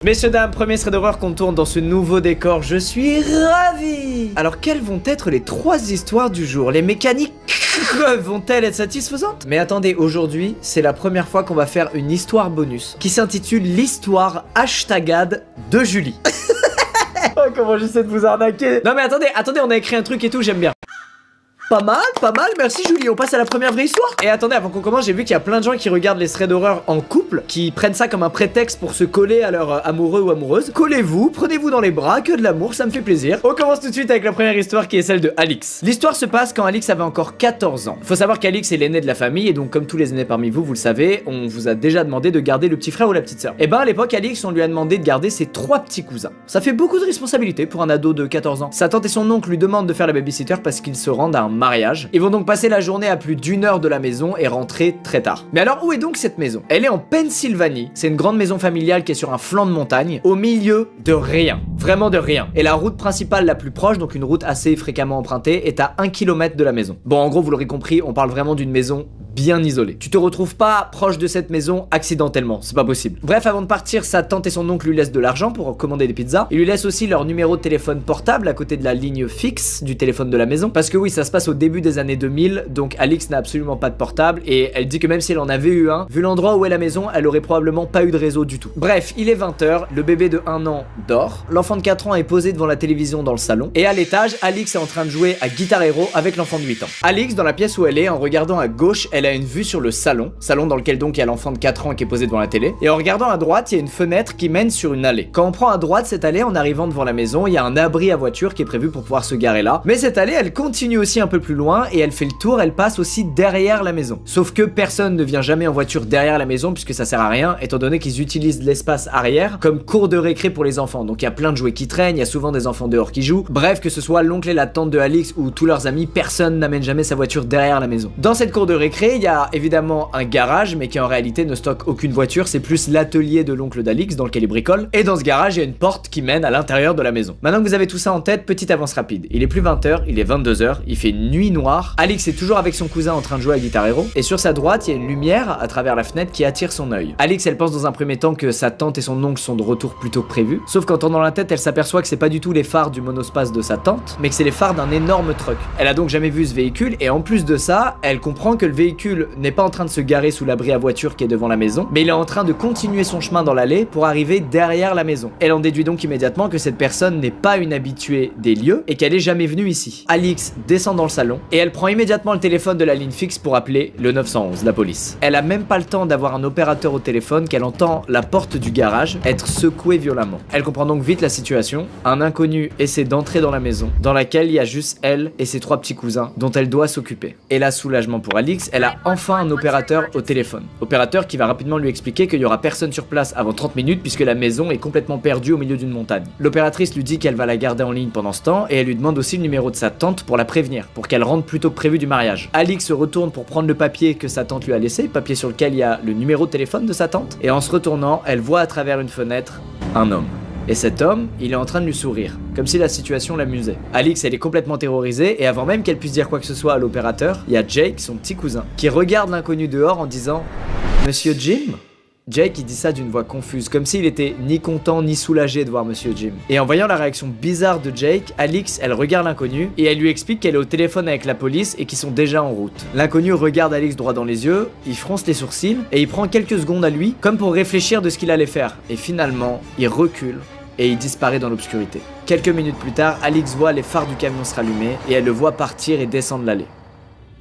Messieurs, dames, premier thread d'horreur qu'on tourne dans ce nouveau décor, je suis ravi. Alors quelles vont être les 3 histoires du jour? Les mécaniques vont-elles être satisfaisantes? Mais attendez, aujourd'hui, c'est la première fois qu'on va faire une histoire bonus qui s'intitule l'histoire hashtagade de Julie. Oh, comment j'essaie de vous arnaquer. Non mais attendez, on a écrit un truc et tout, j'aime bien. Pas mal, merci Julie, on passe à la première vraie histoire. Et attendez, avant qu'on commence, j'ai vu qu'il y a plein de gens qui regardent les threads d'horreur en couple, qui prennent ça comme un prétexte pour se coller à leur amoureux ou amoureuse. Collez-vous, prenez-vous dans les bras, que de l'amour, ça me fait plaisir. On commence tout de suite avec la première histoire qui est celle de Alix. L'histoire se passe quand Alix avait encore 14 ans. Faut savoir qu'Alix est l'aîné de la famille, et donc comme tous les aînés parmi vous, vous le savez, on vous a déjà demandé de garder le petit frère ou la petite sœur. Et ben à l'époque, Alix, on lui a demandé de garder ses 3 petits cousins. Ça fait beaucoup de responsabilités pour un ado de 14 ans. Sa tante et son oncle lui demandent de faire la babysitter parce qu'ils se rendent à un mariage. Ils vont donc passer la journée à plus d'1 heure de la maison et rentrer très tard. Mais alors où est donc cette maison? Elle est en Pennsylvanie, c'est une grande maison familiale qui est sur un flanc de montagne, au milieu de rien, vraiment de rien. Et la route principale la plus proche, donc une route assez fréquemment empruntée, est à 1 km de la maison. Bon, en gros, vous l'aurez compris, on parle vraiment d'une maison bien isolée. Tu te retrouves pas proche de cette maison accidentellement, c'est pas possible. Bref, avant de partir, sa tante et son oncle lui laissent de l'argent pour commander des pizzas. Ils lui laissent aussi leur numéro de téléphone portable à côté de la ligne fixe du téléphone de la maison. Parce que oui, ça se passe au début des années 2000, donc Alix n'a absolument pas de portable et elle dit que même si elle en avait eu un, vu l'endroit où est la maison, elle aurait probablement pas eu de réseau du tout. Bref, il est 20 h, le bébé de 1 an dort, l'enfant de 4 ans est posé devant la télévision dans le salon et à l'étage, Alix est en train de jouer à Guitar Hero avec l'enfant de 8 ans. Alix, dans la pièce où elle est, en regardant à gauche, elle a une vue sur le salon dans lequel donc il y a l'enfant de 4 ans qui est posé devant la télé. Et en regardant à droite, il y a une fenêtre qui mène sur une allée. Quand on prend à droite cette allée, en arrivant devant la maison, il y a un abri à voiture qui est prévu pour pouvoir se garer là. Mais cette allée, elle continue aussi un peu plus loin et elle fait le tour, elle passe aussi derrière la maison. Sauf que personne ne vient jamais en voiture derrière la maison puisque ça sert à rien, étant donné qu'ils utilisent l'espace arrière comme cour de récré pour les enfants. Donc il y a plein de jouets qui traînent, il y a souvent des enfants dehors qui jouent. Bref, que ce soit l'oncle et la tante de Alix ou tous leurs amis, personne n'amène jamais sa voiture derrière la maison. Dans cette cour de récré, il y a évidemment un garage, mais qui en réalité ne stocke aucune voiture, c'est plus l'atelier de l'oncle d'Alix dans lequel il bricole. Et dans ce garage, il y a une porte qui mène à l'intérieur de la maison. Maintenant que vous avez tout ça en tête, petite avance rapide. Il est plus 20 h, il est 22 h, il fait nuit noire. Alix est toujours avec son cousin en train de jouer à Guitar Hero. Et sur sa droite, il y a une lumière à travers la fenêtre qui attire son œil. Alix, elle pense dans un premier temps que sa tante et son oncle sont de retour plus tôt que prévu. Sauf qu'en tendant la tête, elle s'aperçoit que c'est pas du tout les phares du monospace de sa tante, mais que c'est les phares d'un énorme truck. Elle a donc jamais vu ce véhicule et en plus de ça, elle comprend que le véhicule n'est pas en train de se garer sous l'abri à voiture qui est devant la maison, mais il est en train de continuer son chemin dans l'allée pour arriver derrière la maison. Elle en déduit donc immédiatement que cette personne n'est pas une habituée des lieux et qu'elle est jamais venue ici. Alix descend dans le salon et elle prend immédiatement le téléphone de la ligne fixe pour appeler le 911, la police. Elle a même pas le temps d'avoir un opérateur au téléphone qu'elle entend la porte du garage être secouée violemment. Elle comprend donc vite la situation. Un inconnu essaie d'entrer dans la maison, dans laquelle il y a juste elle et ses 3 petits cousins dont elle doit s'occuper. Et là, soulagement pour Alix, elle a enfin un opérateur au téléphone. Opérateur qui va rapidement lui expliquer qu'il y aura personne sur place avant 30 minutes puisque la maison est complètement perdue au milieu d'une montagne. L'opératrice lui dit qu'elle va la garder en ligne pendant ce temps et elle lui demande aussi le numéro de sa tante pour la prévenir, pour qu'elle rentre plus tôt que prévu du mariage. Alix se retourne pour prendre le papier que sa tante lui a laissé, papier sur lequel il y a le numéro de téléphone de sa tante, et en se retournant, elle voit à travers une fenêtre un homme. Et cet homme, il est en train de lui sourire, comme si la situation l'amusait. Alix, elle est complètement terrorisée, et avant même qu'elle puisse dire quoi que ce soit à l'opérateur, il y a Jake, son petit cousin, qui regarde l'inconnu dehors en disant « Monsieur Jim ?» Jake, il dit ça d'une voix confuse, comme s'il était ni content ni soulagé de voir Monsieur Jim. Et en voyant la réaction bizarre de Jake, Alix, elle regarde l'inconnu et elle lui explique qu'elle est au téléphone avec la police et qu'ils sont déjà en route. L'inconnu regarde Alix droit dans les yeux, il fronce les sourcils et il prend quelques secondes à lui, comme pour réfléchir de ce qu'il allait faire. Et finalement, il recule et il disparaît dans l'obscurité. Quelques minutes plus tard, Alix voit les phares du camion se rallumer et elle le voit partir et descendre l'allée.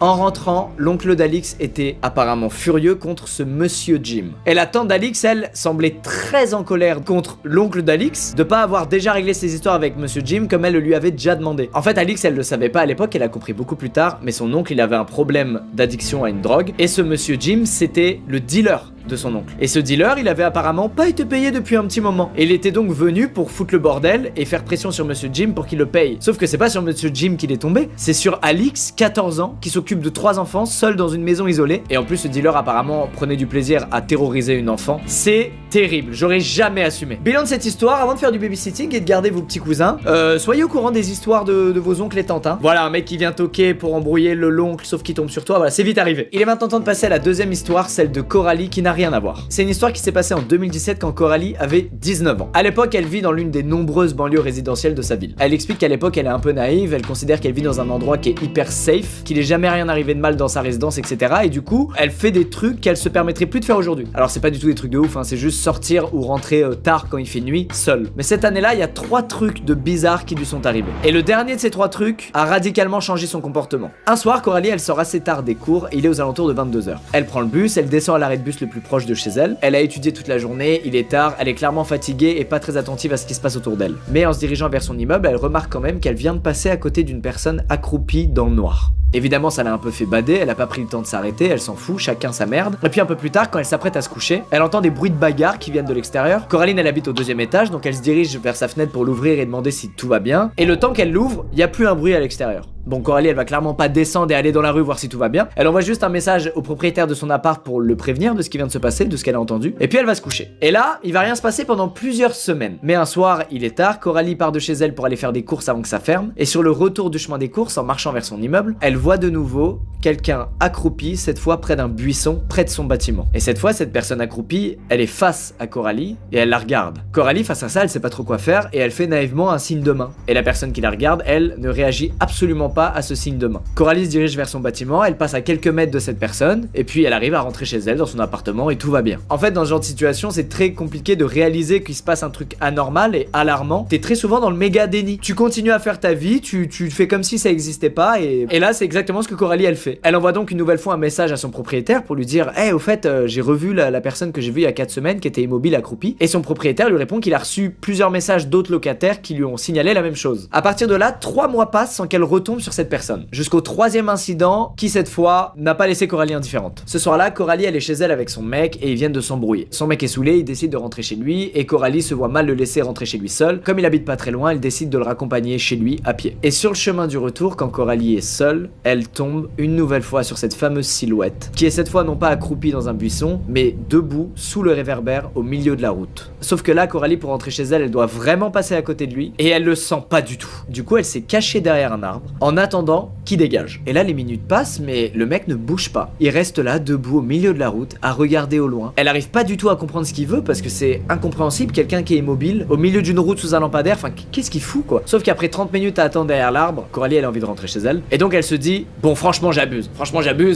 En rentrant, l'oncle d'Alix était apparemment furieux contre ce monsieur Jim. Et la tante d'Alix, elle, semblait très en colère contre l'oncle d'Alix de pas avoir déjà réglé ses histoires avec monsieur Jim comme elle le lui avait déjà demandé. En fait, Alix, elle le savait pas à l'époque, elle a compris beaucoup plus tard, mais son oncle, il avait un problème d'addiction à une drogue, et ce monsieur Jim, c'était le dealer de son oncle. Et ce dealer, il avait apparemment pas été payé depuis un petit moment. Et il était donc venu pour foutre le bordel et faire pression sur monsieur Jim pour qu'il le paye. Sauf que c'est pas sur monsieur Jim qu'il est tombé, c'est sur Alix, 14 ans, qui s'occupe de 3 enfants, seul dans une maison isolée. Et en plus, ce dealer apparemment prenait du plaisir à terroriser une enfant. C'est terrible, j'aurais jamais assumé. Bilan de cette histoire, avant de faire du babysitting et de garder vos petits cousins, soyez au courant des histoires de vos oncles et tantes, hein. Voilà, un mec qui vient toquer pour embrouiller l'oncle, sauf qu'il tombe sur toi, voilà, c'est vite arrivé. Il est maintenant temps de passer à la deuxième histoire, celle de Coralie, qui n'a n'a rien à voir. C'est une histoire qui s'est passée en 2017 quand Coralie avait 19 ans. À l'époque, elle vit dans l'une des nombreuses banlieues résidentielles de sa ville. Elle explique qu'à l'époque, elle est un peu naïve, elle considère qu'elle vit dans un endroit qui est hyper safe, qu'il n'est jamais rien arrivé de mal dans sa résidence, etc. Et du coup, elle fait des trucs qu'elle se permettrait plus de faire aujourd'hui. Alors c'est pas du tout des trucs de ouf, hein, c'est juste sortir ou rentrer tard quand il fait nuit, seule. Mais cette année-là, il y a 3 trucs de bizarres qui lui sont arrivés. Et le dernier de ces 3 trucs a radicalement changé son comportement. Un soir, Coralie, elle sort assez tard des cours et il est aux alentours de 22h. Elle prend le bus, elle descend à l'arrêt de bus le plus proche de chez elle. Elle a étudié toute la journée, il est tard, elle est clairement fatiguée et pas très attentive à ce qui se passe autour d'elle. Mais en se dirigeant vers son immeuble, elle remarque quand même qu'elle vient de passer à côté d'une personne accroupie dans le noir. Évidemment, ça l'a un peu fait bader, elle a pas pris le temps de s'arrêter, elle s'en fout, chacun sa merde. Et puis un peu plus tard, quand elle s'apprête à se coucher, elle entend des bruits de bagarre qui viennent de l'extérieur. Coraline, elle habite au 2e étage, donc elle se dirige vers sa fenêtre pour l'ouvrir et demander si tout va bien. Et le temps qu'elle l'ouvre, il y a plus un bruit à l'extérieur. Bon, Coralie, elle va clairement pas descendre et aller dans la rue voir si tout va bien. Elle envoie juste un message au propriétaire de son appart pour le prévenir de ce qui vient de se passer, de ce qu'elle a entendu. Et puis elle va se coucher. Et là, il va rien se passer pendant plusieurs semaines. Mais un soir, il est tard, Coralie part de chez elle pour aller faire des courses avant que ça ferme. Et sur le retour du chemin des courses, en marchant vers son immeuble, elle voit de nouveau quelqu'un accroupi, cette fois près d'un buisson, près de son bâtiment. Et cette fois, cette personne accroupie, elle est face à Coralie et elle la regarde. Coralie, face à ça, elle sait pas trop quoi faire et elle fait naïvement un signe de main. Et la personne qui la regarde, elle, ne réagit absolument pas à ce signe de main. Coralie se dirige vers son bâtiment, elle passe à quelques mètres de cette personne et puis elle arrive à rentrer chez elle dans son appartement et tout va bien. En fait, dans ce genre de situation, c'est très compliqué de réaliser qu'il se passe un truc anormal et alarmant. T'es très souvent dans le méga déni. Tu continues à faire ta vie, tu fais comme si ça existait pas et là, c'est exactement ce que Coralie, elle fait. Elle envoie donc une nouvelle fois un message à son propriétaire pour lui dire hey, au fait, j'ai revu la personne que j'ai vue il y a 4 semaines qui était immobile accroupie. Et son propriétaire lui répond qu'il a reçu plusieurs messages d'autres locataires qui lui ont signalé la même chose. À partir de là, 3 mois passent sans qu'elle retombe sur cette personne. Jusqu'au 3e incident qui, cette fois, n'a pas laissé Coralie indifférente. Ce soir-là, Coralie, elle est chez elle avec son mec et ils viennent de s'embrouiller. Son mec est saoulé, il décide de rentrer chez lui et Coralie se voit mal le laisser rentrer chez lui seul. Comme il habite pas très loin, elle décide de le raccompagner chez lui à pied. Et sur le chemin du retour, quand Coralie est seule, elle tombe une nouvelle fois sur cette fameuse silhouette, qui est cette fois non pas accroupie dans un buisson, mais debout sous le réverbère au milieu de la route. Sauf que là, Coralie, pour rentrer chez elle, elle doit vraiment passer à côté de lui, et elle le sent pas du tout. Du coup, elle s'est cachée derrière un arbre, en attendant qu'il dégage. Et là, les minutes passent, mais le mec ne bouge pas. Il reste là, debout au milieu de la route, à regarder au loin. Elle arrive pas du tout à comprendre ce qu'il veut, parce que c'est incompréhensible, quelqu'un qui est immobile, au milieu d'une route sous un lampadaire, enfin, qu'est-ce qu'il fout, quoi? Sauf qu'après 30 minutes à attendre derrière l'arbre, Coralie, elle a envie de rentrer chez elle, et donc elle se dit, bon, franchement, j'abuse,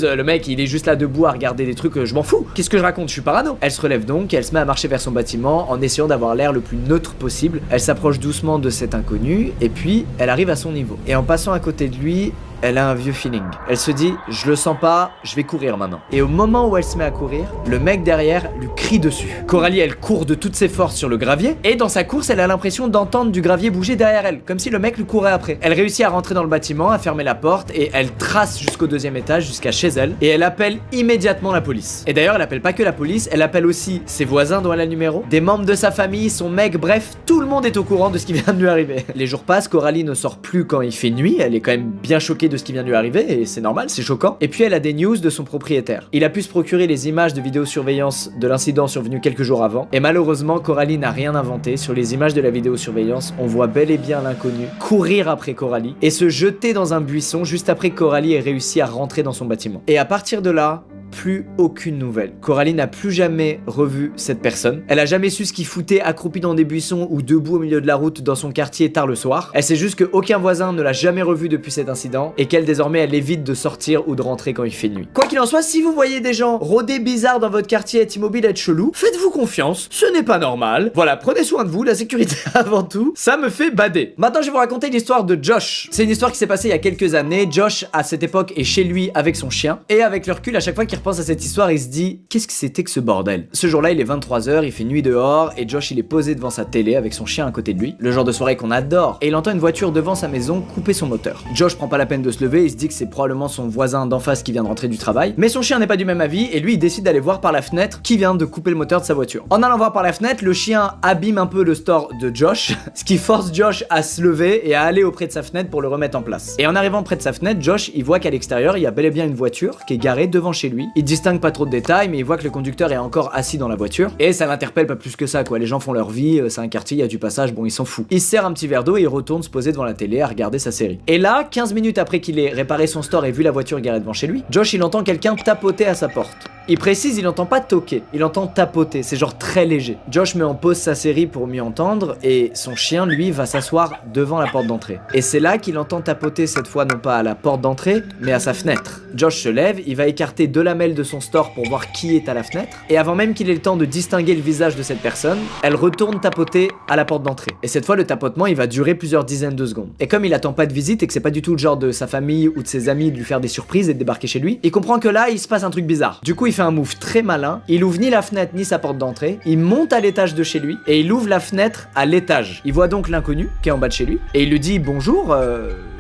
le mec, il est juste là debout à regarder des trucs, je m'en fous. Qu'est-ce que je raconte? Je suis parano. Elle se relève donc, et elle se met à marcher vers son bâtiment en essayant d'avoir l'air le plus neutre possible. Elle s'approche doucement de cet inconnu, et puis elle arrive à son niveau. Et en passant à côté de lui, elle a un vieux feeling. Elle se dit, je le sens pas, je vais courir maintenant. Et au moment où elle se met à courir, le mec derrière lui crie dessus. Coralie, elle court de toutes ses forces sur le gravier, et dans sa course, elle a l'impression d'entendre du gravier bouger derrière elle, comme si le mec lui courait après. Elle réussit à rentrer dans le bâtiment, à fermer la porte, et elle trace jusqu'au 2e étage, jusqu'à chez elle, et elle appelle immédiatement la police. Et d'ailleurs, elle appelle pas que la police, elle appelle aussi ses voisins dont elle a le numéro, des membres de sa famille, son mec, bref, tout le monde est au courant de ce qui vient de lui arriver. Les jours passent, Coralie ne sort plus quand il fait nuit, elle est quand même bien choquée de ce qui vient de lui arriver, et c'est normal, c'est choquant. Et puis elle a des news de son propriétaire. Il a pu se procurer les images de vidéosurveillance de l'incident survenu quelques jours avant, et malheureusement, Coralie n'a rien inventé. Sur les images de la vidéosurveillance, on voit bel et bien l'inconnu courir après Coralie, et se jeter dans un buisson juste après que Coralie ait réussi à rentrer dans son bâtiment. Et à partir de là, plus aucune nouvelle. Coralie n'a plus jamais revu cette personne. Elle a jamais su ce qu'il foutait accroupi dans des buissons ou debout au milieu de la route dans son quartier tard le soir. Elle sait juste qu'aucun voisin ne l'a jamais revu depuis cet incident et qu'elle désormais elle évite de sortir ou de rentrer quand il fait nuit. Quoi qu'il en soit, si vous voyez des gens rôder bizarre dans votre quartier, être immobile, être chelou, faites-vous confiance, ce n'est pas normal. Voilà, prenez soin de vous, la sécurité avant tout, ça me fait bader. Maintenant je vais vous raconter l'histoire de Josh. C'est une histoire qui s'est passée il y a quelques années. Josh à cette époque est chez lui avec son chien et avec le recul à chaque fois qu'il repense à cette histoire, il se dit qu'est-ce que c'était que ce bordel. Ce jour-là, il est 23h, il fait nuit dehors et Josh il est posé devant sa télé avec son chien à côté de lui, le genre de soirée qu'on adore, et il entend une voiture devant sa maison couper son moteur. Josh prend pas la peine de se lever, il se dit que c'est probablement son voisin d'en face qui vient de rentrer du travail, mais son chien n'est pas du même avis et lui il décide d'aller voir par la fenêtre qui vient de couper le moteur de sa voiture. En allant voir par la fenêtre, le chien abîme un peu le store de Josh, ce qui force Josh à se lever et à aller auprès de sa fenêtre pour le remettre en place. Et en arrivant près de sa fenêtre, Josh il voit qu'à l'extérieur il y a bel et bien une voiture qui est garée devant chez lui. Il distingue pas trop de détails, mais il voit que le conducteur est encore assis dans la voiture et ça l'interpelle pas plus que ça quoi. Les gens font leur vie, c'est un quartier, il y a du passage, bon il s'en fout. Il se sert un petit verre d'eau et il retourne se poser devant la télé à regarder sa série. Et là, 15 minutes après qu'il ait réparé son store et vu la voiture garée devant chez lui, Josh il entend quelqu'un tapoter à sa porte. Il précise, il entend pas toquer, il entend tapoter, c'est genre très léger. Josh met en pause sa série pour mieux entendre et son chien, lui, va s'asseoir devant la porte d'entrée. Et c'est là qu'il entend tapoter cette fois non pas à la porte d'entrée, mais à sa fenêtre. Josh se lève, il va écarter 2 lamelles de son store pour voir qui est à la fenêtre, et avant même qu'il ait le temps de distinguer le visage de cette personne, elle retourne tapoter à la porte d'entrée. Et cette fois, le tapotement, il va durer plusieurs dizaines de secondes. Et comme il attend pas de visite et que c'est pas du tout le genre de sa famille ou de ses amis de lui faire des surprises et de débarquer chez lui, il comprend que là, il se passe un truc bizarre. Du coup, il fait un move très malin, il ouvre ni la fenêtre ni sa porte d'entrée, il monte à l'étage de chez lui, et il ouvre la fenêtre à l'étage. Il voit donc l'inconnu, qui est en bas de chez lui, et il lui dit « Bonjour,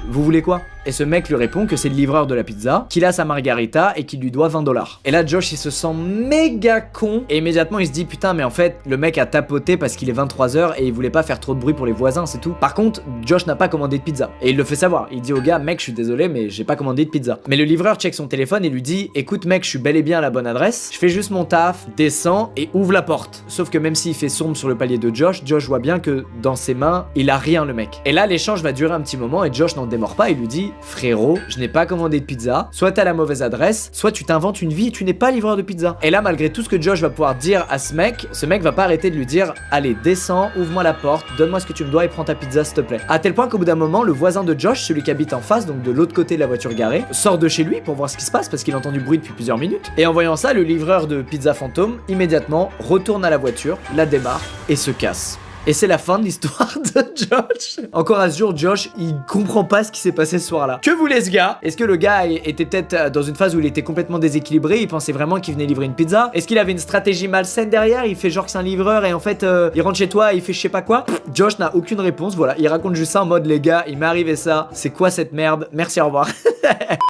vous voulez quoi ?» Et ce mec lui répond que c'est le livreur de la pizza, qu'il a sa margarita et qu'il lui doit 20 $. Et là, Josh, il se sent méga con. Et immédiatement, il se dit, putain, mais en fait, le mec a tapoté parce qu'il est 23 h et il voulait pas faire trop de bruit pour les voisins, c'est tout. Par contre, Josh n'a pas commandé de pizza. Et il le fait savoir. Il dit au gars, mec, je suis désolé, mais j'ai pas commandé de pizza. Mais le livreur check son téléphone et lui dit, écoute, mec, je suis bel et bien à la bonne adresse. Je fais juste mon taf, descends et ouvre la porte. Sauf que même s'il fait sombre sur le palier de Josh, Josh voit bien que dans ses mains, il a rien, le mec. Et là, l'échange va durer un petit moment et Josh n'en démord pas et lui dit, frérot, je n'ai pas commandé de pizza, soit t'as la mauvaise adresse, soit tu t'inventes une vie et tu n'es pas livreur de pizza. Et là, malgré tout ce que Josh va pouvoir dire à ce mec va pas arrêter de lui dire, allez, descends, ouvre-moi la porte, donne-moi ce que tu me dois et prends ta pizza s'il te plaît. À tel point qu'au bout d'un moment, le voisin de Josh, celui qui habite en face, donc de l'autre côté de la voiture garée, sort de chez lui pour voir ce qui se passe parce qu'il entend du bruit depuis plusieurs minutes. Et en voyant ça, le livreur de pizza fantôme, immédiatement, retourne à la voiture, la démarre et se casse. Et c'est la fin de l'histoire de Josh. Encore à ce jour, Josh, il comprend pas ce qui s'est passé ce soir-là. Que voulait ce gars? Est-ce que le gars était peut-être dans une phase où il était complètement déséquilibré, il pensait vraiment qu'il venait livrer une pizza? Est-ce qu'il avait une stratégie malsaine derrière? Il fait genre que c'est un livreur et en fait, il rentre chez toi et il fait je sais pas quoi? Josh n'a aucune réponse, voilà. Il raconte juste ça en mode, les gars, il m'est arrivé ça. C'est quoi cette merde? Merci, au revoir.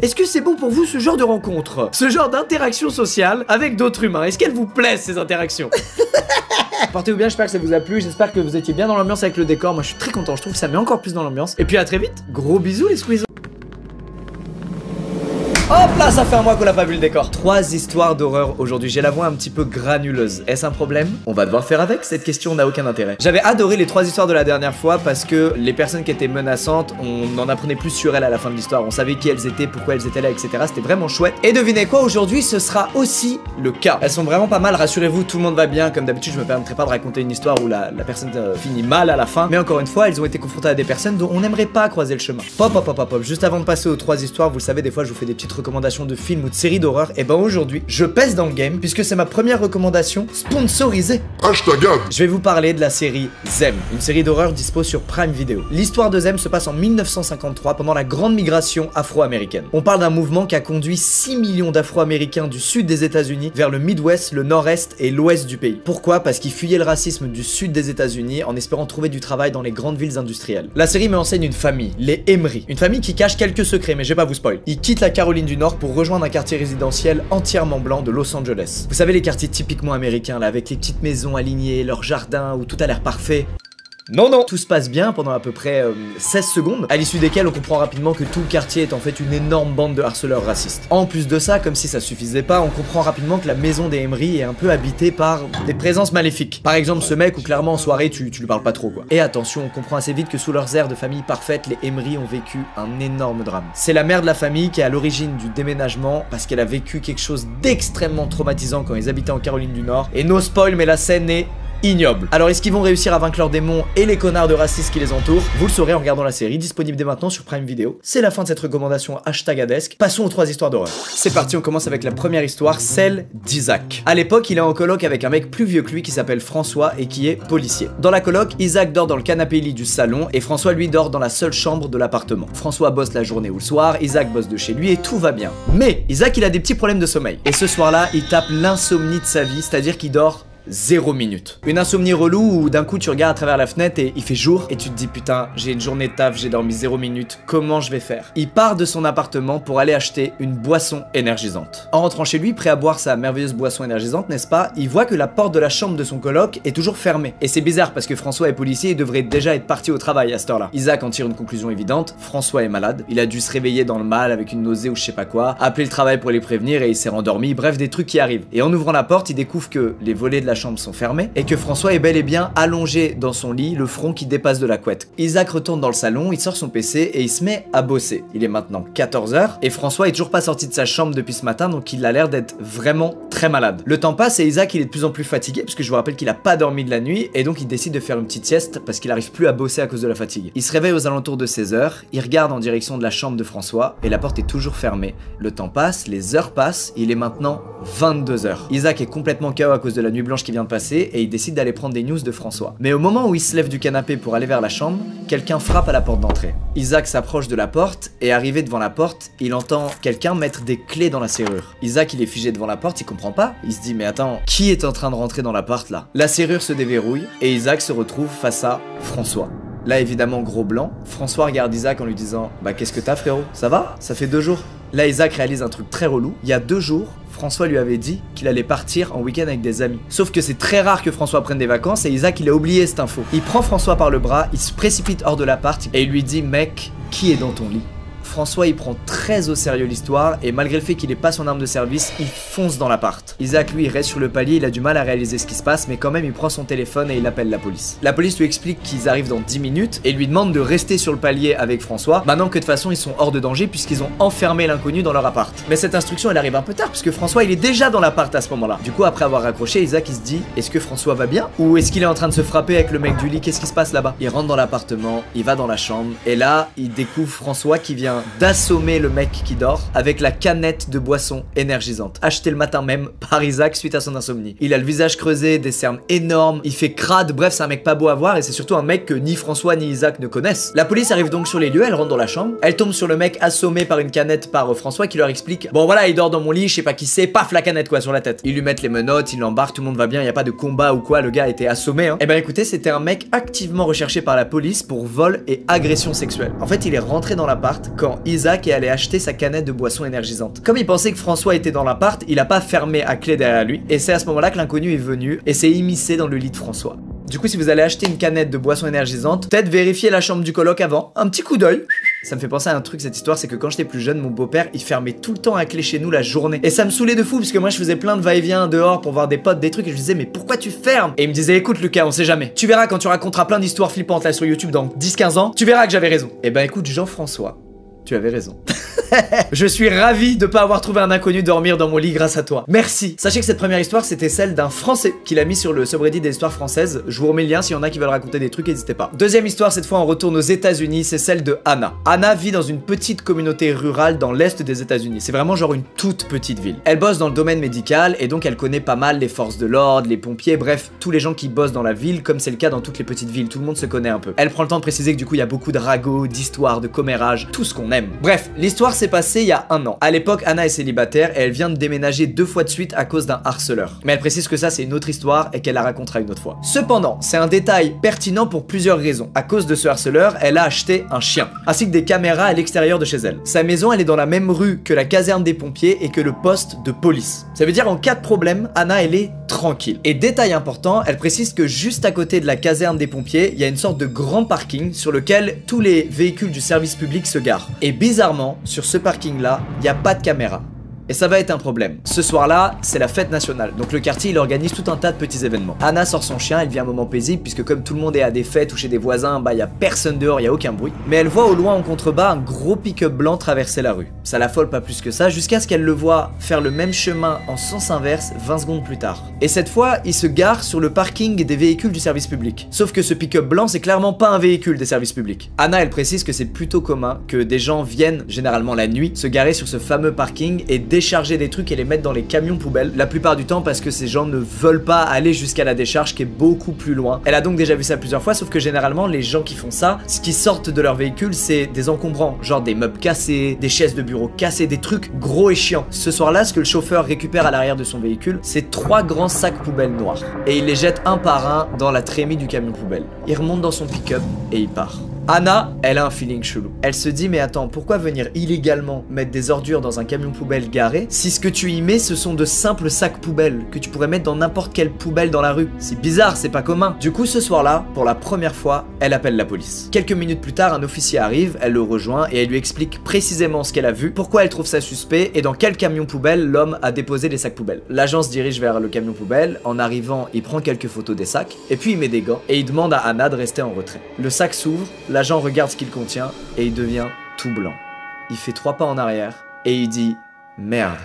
Est-ce que c'est bon pour vous ce genre de rencontre? Ce genre d'interaction sociale avec d'autres humains? Est-ce qu'elles vous plaisent ces interactions? Portez-vous bien, j'espère que ça vous a plu, j'espère que vous étiez bien dans l'ambiance avec le décor, moi je suis très content, je trouve que ça met encore plus dans l'ambiance. Et puis à très vite, gros bisous les squeezos. Hop là, ça fait un mois qu'on n'a pas vu le décor. 3 histoires d'horreur aujourd'hui, j'ai la voix un petit peu granuleuse. Est-ce un problème? On va devoir faire avec, cette question n'a aucun intérêt. J'avais adoré les 3 histoires de la dernière fois parce que les personnes qui étaient menaçantes, on en apprenait plus sur elles à la fin de l'histoire. On savait qui elles étaient, pourquoi elles étaient là, etc. C'était vraiment chouette. Et devinez quoi, aujourd'hui ce sera aussi le cas. Elles sont vraiment pas mal, rassurez-vous, tout le monde va bien. Comme d'habitude, je me permettrai pas de raconter une histoire où la personne finit mal à la fin. Mais encore une fois, elles ont été confrontées à des personnes dont on n'aimerait pas croiser le chemin. Pop. Juste avant de passer aux 3 histoires, vous le savez, des fois je vous fais des petites recommandations de films ou de séries d'horreur, et ben aujourd'hui, je pèse dans le game puisque c'est ma première recommandation sponsorisée. Hashtag. Je vais vous parler de la série Zem, une série d'horreur dispo sur Prime Video. L'histoire de Zem se passe en 1953 pendant la grande migration afro-américaine. On parle d'un mouvement qui a conduit 6 millions d'afro-américains du sud des États-Unis vers le Midwest, le nord-est et l'ouest du pays. Pourquoi? Parce qu'ils fuyaient le racisme du sud des États-Unis en espérant trouver du travail dans les grandes villes industrielles. La série met en scène une famille, les Emery, une famille qui cache quelques secrets, mais je vais pas vous spoil. Ils quittent la Caroline du Nord pour rejoindre un quartier résidentiel entièrement blanc de Los Angeles. Vous savez, les quartiers typiquement américains là, avec les petites maisons alignées, leurs jardins où tout a l'air parfait. Non, tout se passe bien pendant à peu près 16 secondes, à l'issue desquelles on comprend rapidement que tout le quartier est en fait une énorme bande de harceleurs racistes. En plus de ça, comme si ça suffisait pas, on comprend rapidement que la maison des Emery est un peu habitée par des présences maléfiques. Par exemple, ce mec où clairement en soirée tu lui parles pas trop quoi. Et attention, on comprend assez vite que sous leurs airs de famille parfaite, les Emery ont vécu un énorme drame. C'est la mère de la famille qui est à l'origine du déménagement parce qu'elle a vécu quelque chose d'extrêmement traumatisant quand ils habitaient en Caroline du Nord. Et no spoil, mais la scène est ignoble. Alors est-ce qu'ils vont réussir à vaincre leurs démons et les connards de racistes qui les entourent? Vous le saurez en regardant la série, disponible dès maintenant sur Prime Video. C'est la fin de cette recommandation #adesque. Passons aux 3 histoires d'horreur. C'est parti, on commence avec la première histoire, celle d'Isaac. À l'époque, il est en coloc avec un mec plus vieux que lui qui s'appelle François et qui est policier. Dans la coloc, Isaac dort dans le canapé lit du salon et François lui dort dans la seule chambre de l'appartement. François bosse la journée ou le soir, Isaac bosse de chez lui et tout va bien. Mais Isaac, il a des petits problèmes de sommeil. Et ce soir-là, il tape l'insomnie de sa vie, c'est-à-dire qu'il dort 0 minutes. Une insomnie relou où d'un coup tu regardes à travers la fenêtre et il fait jour et tu te dis putain, j'ai une journée de taf, j'ai dormi 0 minutes, comment je vais faire? Il part de son appartement pour aller acheter une boisson énergisante. En rentrant chez lui, prêt à boire sa merveilleuse boisson énergisante, n'est-ce pas, il voit que la porte de la chambre de son coloc est toujours fermée. Et c'est bizarre parce que François est policier et devrait déjà être parti au travail à cette heure-là. Isaac en tire une conclusion évidente, François est malade, il a dû se réveiller dans le mal avec une nausée ou je sais pas quoi, appeler le travail pour les prévenir et il s'est rendormi, bref des trucs qui arrivent. Et en ouvrant la porte, il découvre que les volets de la chambre sont fermées et que François est bel et bien allongé dans son lit, le front qui dépasse de la couette. Isaac retourne dans le salon, il sort son PC et il se met à bosser. Il est maintenant 14 h et François est toujours pas sorti de sa chambre depuis ce matin, donc il a l'air d'être vraiment très malade. Le temps passe et Isaac il est de plus en plus fatigué parce que je vous rappelle qu'il a pas dormi de la nuit et donc il décide de faire une petite sieste parce qu'il arrive plus à bosser à cause de la fatigue. Il se réveille aux alentours de 16 h, il regarde en direction de la chambre de François et la porte est toujours fermée. Le temps passe, les heures passent, il est maintenant 22 h. Isaac est complètement KO à cause de la nuit blanche qui vient de passer et il décide d'aller prendre des news de François. Mais au moment où il se lève du canapé pour aller vers la chambre, quelqu'un frappe à la porte d'entrée. Isaac s'approche de la porte et arrivé devant la porte, il entend quelqu'un mettre des clés dans la serrure. Isaac il est figé devant la porte, il comprend pas, il se dit mais attends, qui est en train de rentrer dans l'appart là? La serrure se déverrouille et Isaac se retrouve face à François. Là évidemment gros blanc, François regarde Isaac en lui disant bah qu'est-ce que t'as frérot? Ça va? Ça fait 2 jours. Là Isaac réalise un truc très relou, il y a 2 jours, François lui avait dit qu'il allait partir en week-end avec des amis. Sauf que c'est très rare que François prenne des vacances et Isaac il a oublié cette info. Il prend François par le bras, il se précipite hors de l'appart et il lui dit mec, qui est dans ton lit? François il prend très au sérieux l'histoire et malgré le fait qu'il ait pas son arme de service, il fonce dans l'appart. Isaac lui il reste sur le palier, il a du mal à réaliser ce qui se passe mais quand même il prend son téléphone et il appelle la police. La police lui explique qu'ils arrivent dans 10 minutes et lui demande de rester sur le palier avec François maintenant que de toute façon ils sont hors de danger puisqu'ils ont enfermé l'inconnu dans leur appart. Mais cette instruction elle arrive un peu tard parce que François il est déjà dans l'appart à ce moment là. Du coup après avoir raccroché, Isaac il se dit est-ce que François va bien ou est-ce qu'il est en train de se frapper avec le mec du lit? Qu'est-ce qui se passe là-bas? Il rentre dans l'appartement, il va dans la chambre et là il découvre François qui vient d'assommer le mec qui dort avec la canette de boisson énergisante achetée le matin même par Isaac suite à son insomnie. Il a le visage creusé, des cernes énormes, il fait crade, bref c'est un mec pas beau à voir et c'est surtout un mec que ni François ni Isaac ne connaissent. La police arrive donc sur les lieux, elle rentre dans la chambre, elle tombe sur le mec assommé par une canette par François qui leur explique bon voilà il dort dans mon lit, je sais pas qui c'est, paf la canette quoi sur la tête. Ils lui mettent les menottes, ils l'embarquent, tout le monde va bien, y a pas de combat ou quoi, le gars a été assommé hein. Et ben écoutez c'était un mec activement recherché par la police pour vol et agression sexuelle. En fait il est rentré dans l'appart quand Isaac est allé acheter sa canette de boisson énergisante. Comme il pensait que François était dans l'appart, il a pas fermé à clé derrière lui et c'est à ce moment-là que l'inconnu est venu et s'est immiscé dans le lit de François. Du coup si vous allez acheter une canette de boisson énergisante, peut-être vérifier la chambre du coloc avant, un petit coup d'œil. Ça me fait penser à un truc cette histoire, c'est que quand j'étais plus jeune, mon beau-père il fermait tout le temps à clé chez nous la journée. Et ça me saoulait de fou parce que moi je faisais plein de va-et-vient dehors pour voir des potes, des trucs et je lui disais mais pourquoi tu fermes? Et il me disait écoute Lucas on sait jamais. Tu verras quand tu raconteras plein d'histoires flippantes là sur YouTube dans 10-15 ans, tu verras que j'avais raison. Et ben écoute Jean-François, tu avais raison. Je suis ravi de pas avoir trouvé un inconnu dormir dans mon lit grâce à toi. Merci. Sachez que cette première histoire c'était celle d'un Français qui l'a mis sur le subreddit des histoires françaises. Je vous remets le lien s'il y en a qui veulent raconter des trucs, n'hésitez pas. Deuxième histoire, cette fois on retourne aux États-Unis, c'est celle de Anna. Anna vit dans une petite communauté rurale dans l'est des États-Unis. C'est vraiment genre une toute petite ville. Elle bosse dans le domaine médical et donc elle connaît pas mal les forces de l'ordre, les pompiers, bref, tous les gens qui bossent dans la ville comme c'est le cas dans toutes les petites villes. Tout le monde se connaît un peu. Elle prend le temps de préciser que du coup il y a beaucoup de ragots, d'histoires, de commérages, tout ce qu'on aime. Bref, l'histoire s'est passée il y a 1 an. À l'époque, Anna est célibataire et elle vient de déménager 2 fois de suite à cause d'un harceleur. Mais elle précise que ça c'est une autre histoire et qu'elle la racontera une autre fois. Cependant, c'est un détail pertinent pour plusieurs raisons. À cause de ce harceleur, elle a acheté un chien, ainsi que des caméras à l'extérieur de chez elle. Sa maison, elle est dans la même rue que la caserne des pompiers et que le poste de police. Ça veut dire en cas de problème, Anna elle est tranquille. Et détail important, elle précise que juste à côté de la caserne des pompiers, il y a une sorte de grand parking sur lequel tous les véhicules du service public se garent. Et bizarrement, sur ce parking là, il n'y a pas de caméra. Et ça va être un problème. Ce soir-là, c'est la fête nationale. Donc le quartier, il organise tout un tas de petits événements. Anna sort son chien, elle vit un moment paisible, puisque comme tout le monde est à des fêtes ou chez des voisins, bah y a personne dehors, y a aucun bruit. Mais elle voit au loin en contrebas un gros pick-up blanc traverser la rue. Ça l'affole pas plus que ça, jusqu'à ce qu'elle le voit faire le même chemin en sens inverse 20 secondes plus tard. Et cette fois, il se gare sur le parking des véhicules du service public. Sauf que ce pick-up blanc, c'est clairement pas un véhicule des services publics. Anna, elle précise que c'est plutôt commun que des gens viennent, généralement la nuit, se garer sur ce fameux parking et décharger des trucs et les mettre dans les camions poubelles, la plupart du temps parce que ces gens ne veulent pas aller jusqu'à la décharge qui est beaucoup plus loin. Elle a donc déjà vu ça plusieurs fois, sauf que généralement les gens qui font ça, ce qui sortent de leur véhicule c'est des encombrants, genre des meubles cassés, des chaises de bureau cassées, des trucs gros et chiants. Ce soir-là, ce que le chauffeur récupère à l'arrière de son véhicule, c'est 3 grands sacs poubelles noirs et il les jette un par un dans la trémie du camion poubelle. Il remonte dans son pick-up et il part. Anna, elle a un feeling chelou. Elle se dit mais attends, pourquoi venir illégalement mettre des ordures dans un camion poubelle garé si ce que tu y mets ce sont de simples sacs poubelles que tu pourrais mettre dans n'importe quelle poubelle dans la rue. C'est bizarre, c'est pas commun. Du coup ce soir-là, pour la première fois, elle appelle la police. Quelques minutes plus tard, un officier arrive, elle le rejoint et elle lui explique précisément ce qu'elle a vu, pourquoi elle trouve ça suspect et dans quel camion poubelle l'homme a déposé les sacs poubelles. L'agent se dirige vers le camion poubelle, en arrivant, il prend quelques photos des sacs et puis il met des gants et il demande à Anna de rester en retrait. Le sac s'ouvre, l'agent regarde ce qu'il contient et il devient tout blanc. Il fait 3 pas en arrière et il dit « Merde,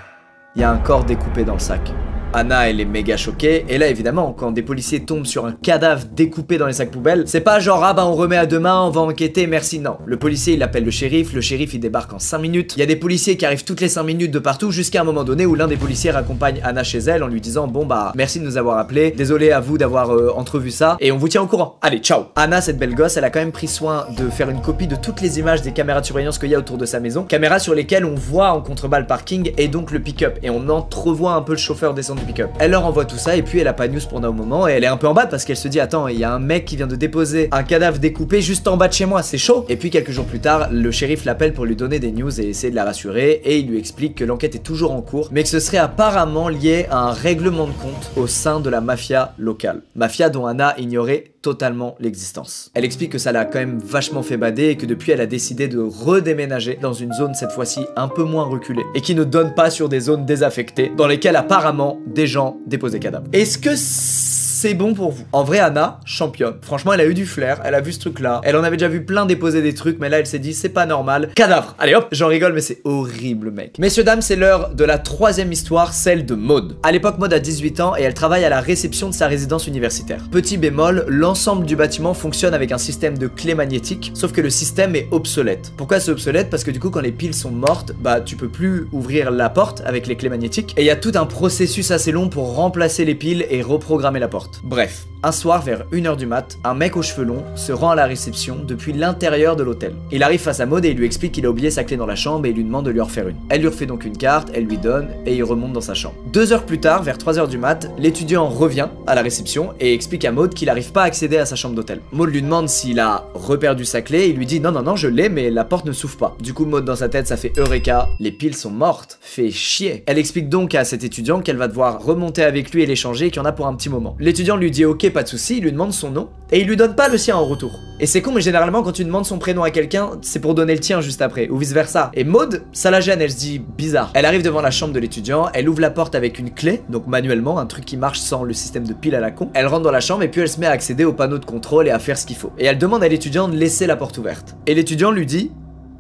il y a un corps découpé dans le sac ». Anna, elle est méga choquée, et là évidemment, quand des policiers tombent sur un cadavre découpé dans les sacs poubelles, c'est pas genre ah bah on remet à demain, on va enquêter, merci, non. Le policier il appelle le shérif il débarque en 5 minutes, il y a des policiers qui arrivent toutes les 5 minutes de partout jusqu'à un moment donné où l'un des policiers raccompagne Anna chez elle en lui disant bon bah merci de nous avoir appelé, désolé à vous d'avoir entrevu ça, et on vous tient au courant, allez ciao. Anna, cette belle gosse, elle a quand même pris soin de faire une copie de toutes les images des caméras de surveillance qu'il y a autour de sa maison, caméras sur lesquelles on voit en contrebas le parking et donc le pick-up, et on entrevoit un peu le chauffeur descendre du pick-up. Elle leur envoie tout ça et puis elle a pas de news pendant un moment et elle est un peu en bas parce qu'elle se dit attends, il y a un mec qui vient de déposer un cadavre découpé juste en bas de chez moi, c'est chaud. Et puis quelques jours plus tard, le shérif l'appelle pour lui donner des news et essayer de la rassurer et il lui explique que l'enquête est toujours en cours mais que ce serait apparemment lié à un règlement de compte au sein de la mafia locale. Mafia dont Anna ignorait totalement l'existence. Elle explique que ça l'a quand même vachement fait bader et que depuis elle a décidé de redéménager dans une zone cette fois-ci un peu moins reculée et qui ne donne pas sur des zones désaffectées dans lesquelles apparemment des gens déposent des cadavres. Est-ce que c'est bon pour vous? En vrai, Anna, championne. Franchement, elle a eu du flair, elle a vu ce truc-là. Elle en avait déjà vu plein déposer des trucs, mais là, elle s'est dit, c'est pas normal. Cadavre! Allez hop, j'en rigole, mais c'est horrible, mec. Messieurs, dames, c'est l'heure de la 3e histoire, celle de Maud. À l'époque, Maud a 18 ans et elle travaille à la réception de sa résidence universitaire. Petit bémol, l'ensemble du bâtiment fonctionne avec un système de clé magnétique, sauf que le système est obsolète. Pourquoi c'est obsolète? Parce que du coup, quand les piles sont mortes, bah, tu peux plus ouvrir la porte avec les clés magnétiques. Et il y a tout un processus assez long pour remplacer les piles et reprogrammer la porte. Bref, un soir vers 1h du mat, un mec aux cheveux longs se rend à la réception depuis l'intérieur de l'hôtel. Il arrive face à Maud et il lui explique qu'il a oublié sa clé dans la chambre et il lui demande de lui en refaire une. Elle lui refait donc une carte, elle lui donne et il remonte dans sa chambre. 2 heures plus tard, vers 3h du mat, l'étudiant revient à la réception et explique à Maud qu'il n'arrive pas à accéder à sa chambre d'hôtel. Maud lui demande s'il a reperdu sa clé, il lui dit non non non je l'ai mais la porte ne s'ouvre pas. Du coup Maud dans sa tête ça fait Eureka, les piles sont mortes, fait chier. Elle explique donc à cet étudiant qu'elle va devoir remonter avec lui et l'échanger et qu'il y en a pour un petit moment. L'étudiant lui dit ok pas de soucis, il lui demande son nom et il lui donne pas le sien en retour. Et c'est con mais généralement quand tu demandes son prénom à quelqu'un c'est pour donner le tien juste après ou vice versa. Et Maud ça la gêne, elle se dit bizarre. Elle arrive devant la chambre de l'étudiant, elle ouvre la porte avec une clé, donc manuellement, un truc qui marche sans le système de pile à la con. Elle rentre dans la chambre et puis elle se met à accéder au panneau de contrôle et à faire ce qu'il faut. Et elle demande à l'étudiant de laisser la porte ouverte. Et l'étudiant lui dit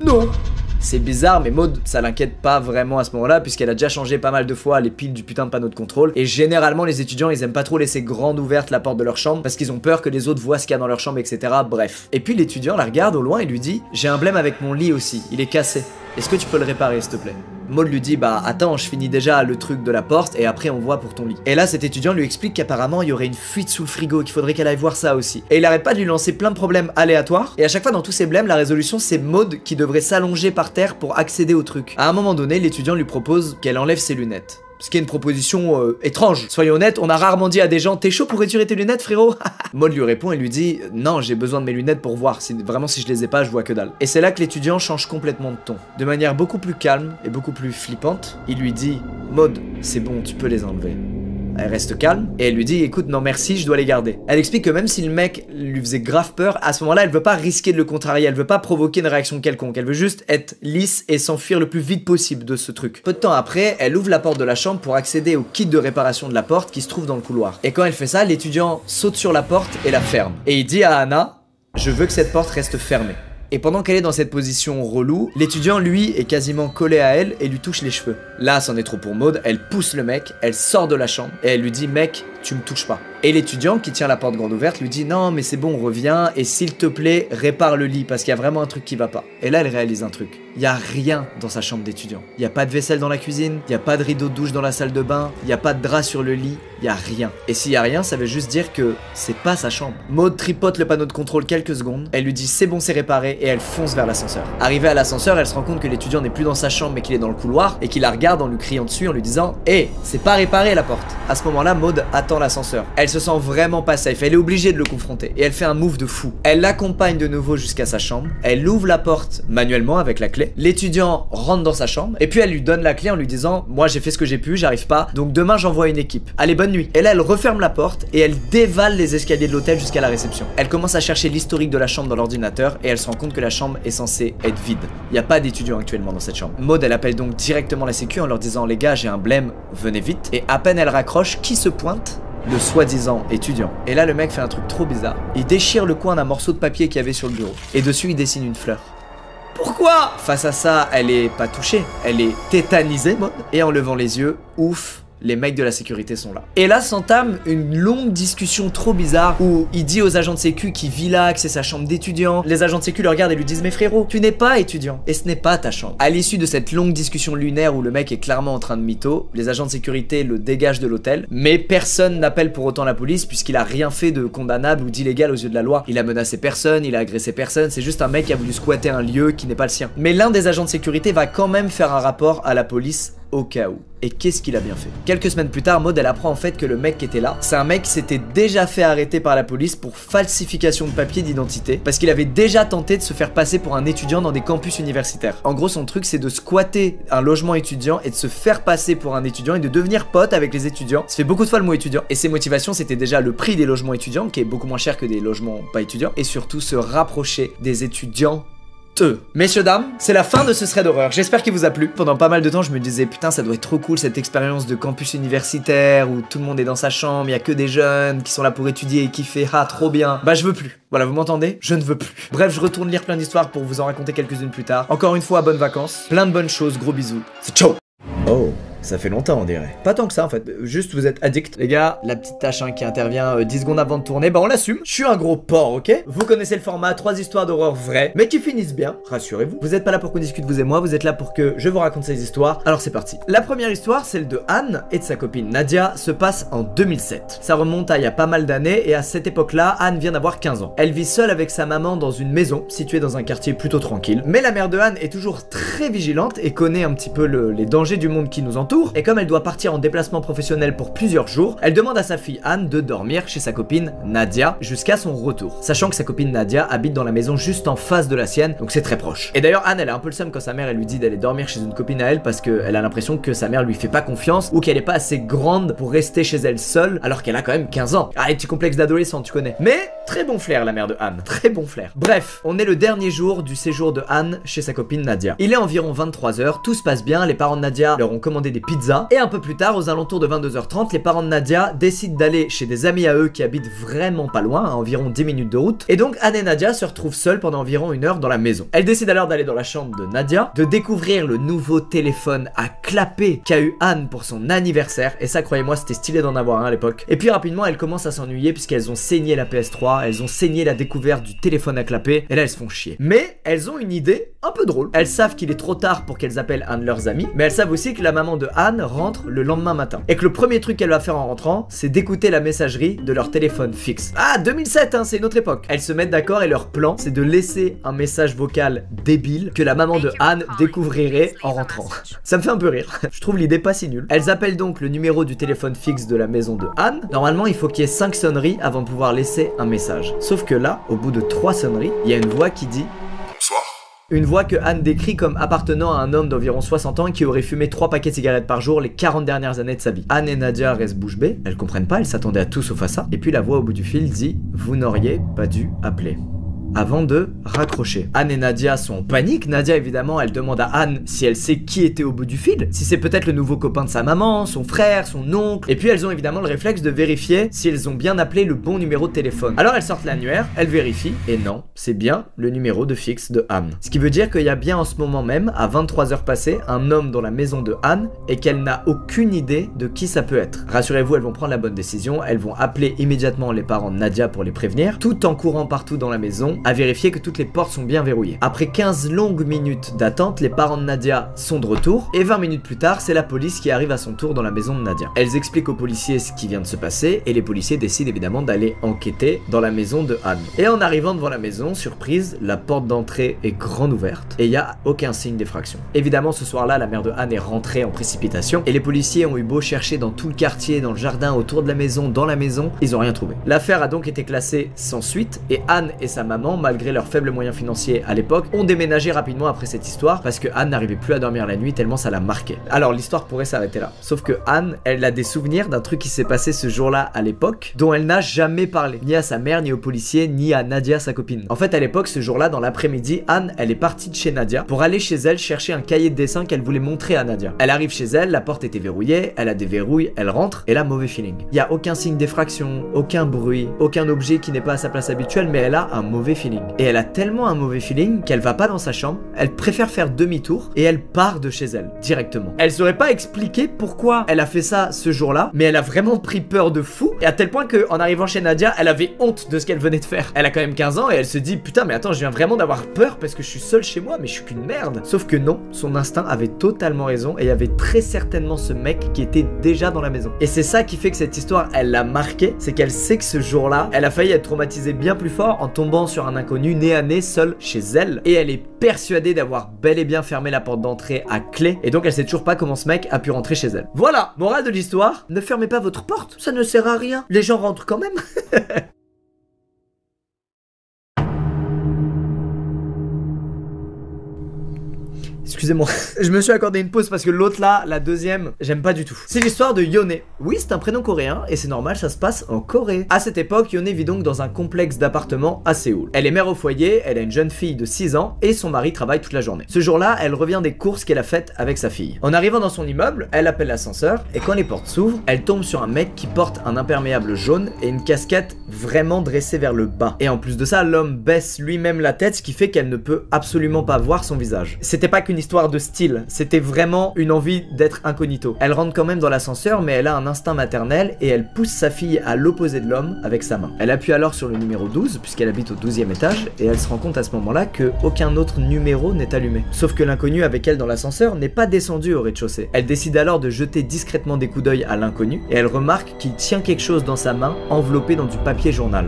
non. C'est bizarre mais Maud ça l'inquiète pas vraiment à ce moment là puisqu'elle a déjà changé pas mal de fois les piles du putain de panneau de contrôle et généralement les étudiants ils aiment pas trop laisser grande ouverte la porte de leur chambre parce qu'ils ont peur que les autres voient ce qu'il y a dans leur chambre etc. Bref. Et puis l'étudiant la regarde au loin et lui dit j'ai un blême avec mon lit aussi, il est cassé. Est-ce que tu peux le réparer s'il te plaît? Maud lui dit bah attends je finis déjà le truc de la porte et après on voit pour ton lit. Et là cet étudiant lui explique qu'apparemment il y aurait une fuite sous le frigo, qu'il faudrait qu'elle aille voir ça aussi. Et il arrête pas de lui lancer plein de problèmes aléatoires et à chaque fois dans tous ces blèmes la résolution c'est Maud qui devrait s'allonger par terre pour accéder au truc. À un moment donné l'étudiant lui propose qu'elle enlève ses lunettes. Ce qui est une proposition étrange. Soyons honnêtes, on a rarement dit à des gens t'es chaud pour retirer tes lunettes frérot? Maud lui répond et lui dit non j'ai besoin de mes lunettes pour voir, vraiment si je les ai pas je vois que dalle. Et c'est là que l'étudiant change complètement de ton. De manière beaucoup plus calme et beaucoup plus flippante, il lui dit Maud c'est bon tu peux les enlever. Elle reste calme et elle lui dit écoute non merci je dois les garder. Elle explique que même si le mec lui faisait grave peur, à ce moment là elle veut pas risquer de le contrarier, elle veut pas provoquer une réaction quelconque, elle veut juste être lisse et s'enfuir le plus vite possible de ce truc. Peu de temps après elle ouvre la porte de la chambre pour accéder au kit de réparation de la porte qui se trouve dans le couloir. Et quand elle fait ça l'étudiant saute sur la porte et la ferme. Et il dit à Anna je veux que cette porte reste fermée. Et pendant qu'elle est dans cette position relou, l'étudiant lui est quasiment collé à elle et lui touche les cheveux. Là c'en est trop pour Maud, elle pousse le mec, elle sort de la chambre et elle lui dit mec tu me touches pas. Et l'étudiant qui tient la porte grande ouverte lui dit non mais c'est bon reviens et s'il te plaît répare le lit parce qu'il y a vraiment un truc qui va pas. Et là elle réalise un truc, il y a rien dans sa chambre d'étudiant. Il y a pas de vaisselle dans la cuisine, il y a pas de rideau de douche dans la salle de bain, il y a pas de drap sur le lit, il y a rien. Et s'il y a rien ça veut juste dire que c'est pas sa chambre. Maud tripote le panneau de contrôle quelques secondes, elle lui dit c'est bon c'est réparé et elle fonce vers l'ascenseur. Arrivée à l'ascenseur elle se rend compte que l'étudiant n'est plus dans sa chambre mais qu'il est dans le couloir et qu'il la regarde en lui criant dessus en lui disant hé c'est pas réparé la porte. À ce moment là Maud attend sortant l'ascenseur. Elle se sent vraiment pas safe, elle est obligée de le confronter et elle fait un move de fou. Elle l'accompagne de nouveau jusqu'à sa chambre, elle ouvre la porte manuellement avec la clé, l'étudiant rentre dans sa chambre et puis elle lui donne la clé en lui disant moi j'ai fait ce que j'ai pu, j'arrive pas, donc demain j'envoie une équipe. Allez, bonne nuit. Et là elle referme la porte et elle dévale les escaliers de l'hôtel jusqu'à la réception. Elle commence à chercher l'historique de la chambre dans l'ordinateur et elle se rend compte que la chambre est censée être vide. Il n'y a pas d'étudiants actuellement dans cette chambre. Maud elle appelle donc directement la sécu en leur disant les gars j'ai un blême, venez vite. Et à peine elle raccroche, qui se pointe? Le soi-disant étudiant. Et là le mec fait un truc trop bizarre. Il déchire le coin d'un morceau de papier qu'il y avait sur le bureau. Et dessus il dessine une fleur. Pourquoi? Face à ça, elle est pas touchée. Elle est tétanisée, Maud. Et en levant les yeux, ouf, les mecs de la sécurité sont là. Et là s'entame une longue discussion trop bizarre où il dit aux agents de sécu qu'il vit là, que c'est sa chambre d'étudiant. Les agents de sécu le regardent et lui disent mais frérot, tu n'es pas étudiant et ce n'est pas ta chambre. À l'issue de cette longue discussion lunaire où le mec est clairement en train de mytho, les agents de sécurité le dégagent de l'hôtel, mais personne n'appelle pour autant la police puisqu'il a rien fait de condamnable ou d'illégal aux yeux de la loi. Il a menacé personne, il a agressé personne, c'est juste un mec qui a voulu squatter un lieu qui n'est pas le sien. Mais l'un des agents de sécurité va quand même faire un rapport à la police au cas où. Et qu'est-ce qu'il a bien fait? Quelques semaines plus tard, Maud elle apprend en fait que le mec qui était là, c'est un mec qui s'était déjà fait arrêter par la police pour falsification de papier d'identité parce qu'il avait déjà tenté de se faire passer pour un étudiant dans des campus universitaires. En gros son truc c'est de squatter un logement étudiant et de se faire passer pour un étudiant et de devenir pote avec les étudiants. Ça fait beaucoup de fois le mot étudiant et ses motivations c'était déjà le prix des logements étudiants qui est beaucoup moins cher que des logements pas étudiants et surtout se rapprocher des étudiants. Messieurs, dames, c'est la fin de ce thread d'horreur. J'espère qu'il vous a plu. Pendant pas mal de temps, je me disais putain, ça doit être trop cool cette expérience de campus universitaire où tout le monde est dans sa chambre, il y a que des jeunes qui sont là pour étudier et kiffer. Ah, trop bien. Bah, je veux plus. Voilà, vous m'entendez? Je ne veux plus. Bref, je retourne lire plein d'histoires pour vous en raconter quelques-unes plus tard. Encore une fois, bonnes vacances, plein de bonnes choses, gros bisous. C'est ciao. Oh. Ça fait longtemps on dirait. Pas tant que ça en fait, juste vous êtes addict. Les gars, la petite tâche qui intervient 10 secondes avant de tourner, bah on l'assume. Je suis un gros porc, ok? Vous connaissez le format, 3 histoires d'horreur vraies, mais qui finissent bien, rassurez-vous. Vous êtes pas là pour qu'on discute vous et moi, vous êtes là pour que je vous raconte ces histoires. Alors c'est parti. La première histoire, celle de Anne et de sa copine Nadia, se passe en 2007. Ça remonte à il y a pas mal d'années et à cette époque-là, Anne vient d'avoir 15 ans. Elle vit seule avec sa maman dans une maison située dans un quartier plutôt tranquille. Mais la mère de Anne est toujours très vigilante et connaît un petit peu les dangers du monde qui nous entoure. Et comme elle doit partir en déplacement professionnel pour plusieurs jours, elle demande à sa fille Anne de dormir chez sa copine Nadia jusqu'à son retour, sachant que sa copine Nadia habite dans la maison juste en face de la sienne, donc c'est très proche. Et d'ailleurs Anne elle a un peu le seum quand sa mère elle lui dit d'aller dormir chez une copine à elle parce qu'elle a l'impression que sa mère lui fait pas confiance ou qu'elle est pas assez grande pour rester chez elle seule alors qu'elle a quand même 15 ans. Ah, les petits complexes d'adolescent, tu connais. Mais très bon flair la mère de Anne, très bon flair. Bref, on est le dernier jour du séjour de Anne chez sa copine Nadia. Il est environ 23 h, tout se passe bien, les parents de Nadia leur ont commandé des pizzas et un peu plus tard, aux alentours de 22 h 30, les parents de Nadia décident d'aller chez des amis à eux qui habitent vraiment pas loin, à environ 10 minutes de route. Et donc Anne et Nadia se retrouvent seules pendant environ 1 heure dans la maison. Elles décident alors d'aller dans la chambre de Nadia, de découvrir le nouveau téléphone à clapper qu'a eu Anne pour son anniversaire. Et ça, croyez-moi, c'était stylé d'en avoir un à l'époque. Et puis rapidement, elles commencent à s'ennuyer puisqu'elles ont saigné la PS3, elles ont saigné la découverte du téléphone à clapper. Et là, elles se font chier. Mais elles ont une idée un peu drôle. Elles savent qu'il est trop tard pour qu'elles appellent un de leurs amis, mais elles savent aussi que la maman de Anne rentre le lendemain matin. Et que le premier truc qu'elle va faire en rentrant, c'est d'écouter la messagerie de leur téléphone fixe. Ah, 2007, hein, c'est une autre époque. Elles se mettent d'accord et leur plan, c'est de laisser un message vocal débile que la maman de Anne découvrirait en rentrant. Ça me fait un peu rire. Je trouve l'idée pas si nulle. Elles appellent donc le numéro du téléphone fixe de la maison de Anne. Normalement, il faut qu'il y ait 5 sonneries avant de pouvoir laisser un message. Sauf que là, au bout de 3 sonneries, il y a une voix qui dit bonsoir. Une voix que Anne décrit comme appartenant à un homme d'environ 60 ans qui aurait fumé 3 paquets de cigarettes par jour les 40 dernières années de sa vie. Anne et Nadia restent bouche bée, elles comprennent pas, elles s'attendaient à tout sauf à ça. Et puis la voix au bout du fil dit « Vous n'auriez pas dû appeler ». Avant de raccrocher. Anne et Nadia sont en panique. Nadia, évidemment, elle demande à Anne si elle sait qui était au bout du fil, si c'est peut-être le nouveau copain de sa maman, son frère, son oncle. Et puis elles ont évidemment le réflexe de vérifier si elles ont bien appelé le bon numéro de téléphone. Alors elles sortent l'annuaire, elles vérifient, et non, c'est bien le numéro de fixe de Anne. Ce qui veut dire qu'il y a bien en ce moment même, à 23 h passées, un homme dans la maison de Anne et qu'elle n'a aucune idée de qui ça peut être. Rassurez-vous, elles vont prendre la bonne décision, elles vont appeler immédiatement les parents de Nadia pour les prévenir, tout en courant partout dans la maison à vérifier que toutes les portes sont bien verrouillées. Après 15 longues minutes d'attente, les parents de Nadia sont de retour et 20 minutes plus tard, c'est la police qui arrive à son tour dans la maison de Nadia. Elles expliquent aux policiers ce qui vient de se passer et les policiers décident évidemment d'aller enquêter dans la maison de Anne. Et en arrivant devant la maison, surprise, la porte d'entrée est grande ouverte et il n'y a aucun signe d'effraction. Évidemment, ce soir-là, la mère de Anne est rentrée en précipitation et les policiers ont eu beau chercher dans tout le quartier, dans le jardin, autour de la maison, dans la maison, ils n'ont rien trouvé. L'affaire a donc été classée sans suite et Anne et sa maman, malgré leurs faibles moyens financiers à l'époque, ont déménagé rapidement après cette histoire parce que Anne n'arrivait plus à dormir la nuit tellement ça la marquait. Alors l'histoire pourrait s'arrêter là. Sauf que Anne, elle a des souvenirs d'un truc qui s'est passé ce jour-là à l'époque dont elle n'a jamais parlé, ni à sa mère, ni aux policiers, ni à Nadia, sa copine. En fait, à l'époque, ce jour-là, dans l'après-midi, Anne, elle est partie de chez Nadia pour aller chez elle chercher un cahier de dessin qu'elle voulait montrer à Nadia. Elle arrive chez elle, la porte était verrouillée, elle a des verrouilles, elle rentre et là, mauvais feeling. Il y a aucun signe d'effraction, aucun bruit, aucun objet qui n'est pas à sa place habituelle, mais elle a un mauvais feeling. Et elle a tellement un mauvais feeling qu'elle va pas dans sa chambre, elle préfère faire demi-tour et elle part de chez elle directement. Elle saurait pas expliquer pourquoi elle a fait ça ce jour-là, mais elle a vraiment pris peur de fou et à tel point qu'en arrivant chez Nadia, elle avait honte de ce qu'elle venait de faire. Elle a quand même 15 ans et elle se dit putain mais attends, je viens vraiment d'avoir peur parce que je suis seule chez moi, mais je suis qu'une merde. Sauf que non, son instinct avait totalement raison et il y avait très certainement ce mec qui était déjà dans la maison. Et c'est ça qui fait que cette histoire, elle l'a marquée, c'est qu'elle sait que ce jour-là, elle a failli être traumatisée bien plus fort en tombant sur un inconnu nez à nez seul chez elle et elle est persuadée d'avoir bel et bien fermé la porte d'entrée à clé et donc elle sait toujours pas comment ce mec a pu rentrer chez elle. Voilà, morale de l'histoire, ne fermez pas votre porte, ça ne sert à rien, les gens rentrent quand même. Excusez-moi, je me suis accordé une pause parce que l'autre là, la deuxième, j'aime pas du tout. C'est l'histoire de Yone. Oui, c'est un prénom coréen et c'est normal, ça se passe en Corée. À cette époque, Yone vit donc dans un complexe d'appartements à Séoul. Elle est mère au foyer, elle a une jeune fille de 6 ans et son mari travaille toute la journée. Ce jour-là, elle revient des courses qu'elle a faites avec sa fille. En arrivant dans son immeuble, elle appelle l'ascenseur et quand les portes s'ouvrent, elle tombe sur un mec qui porte un imperméable jaune et une casquette vraiment dressée vers le bas. Et en plus de ça, l'homme baisse lui-même la tête, ce qui fait qu'elle ne peut absolument pas voir son visage. C'était pas qu'une histoire de style, c'était vraiment une envie d'être incognito. Elle rentre quand même dans l'ascenseur, mais elle a un instinct maternel et elle pousse sa fille à l'opposé de l'homme avec sa main. Elle appuie alors sur le numéro 12 puisqu'elle habite au 12e étage et elle se rend compte à ce moment-là que aucun autre numéro n'est allumé. Sauf que l'inconnu avec elle dans l'ascenseur n'est pas descendu au rez-de-chaussée. Elle décide alors de jeter discrètement des coups d'œil à l'inconnu et elle remarque qu'il tient quelque chose dans sa main enveloppé dans du papier journal.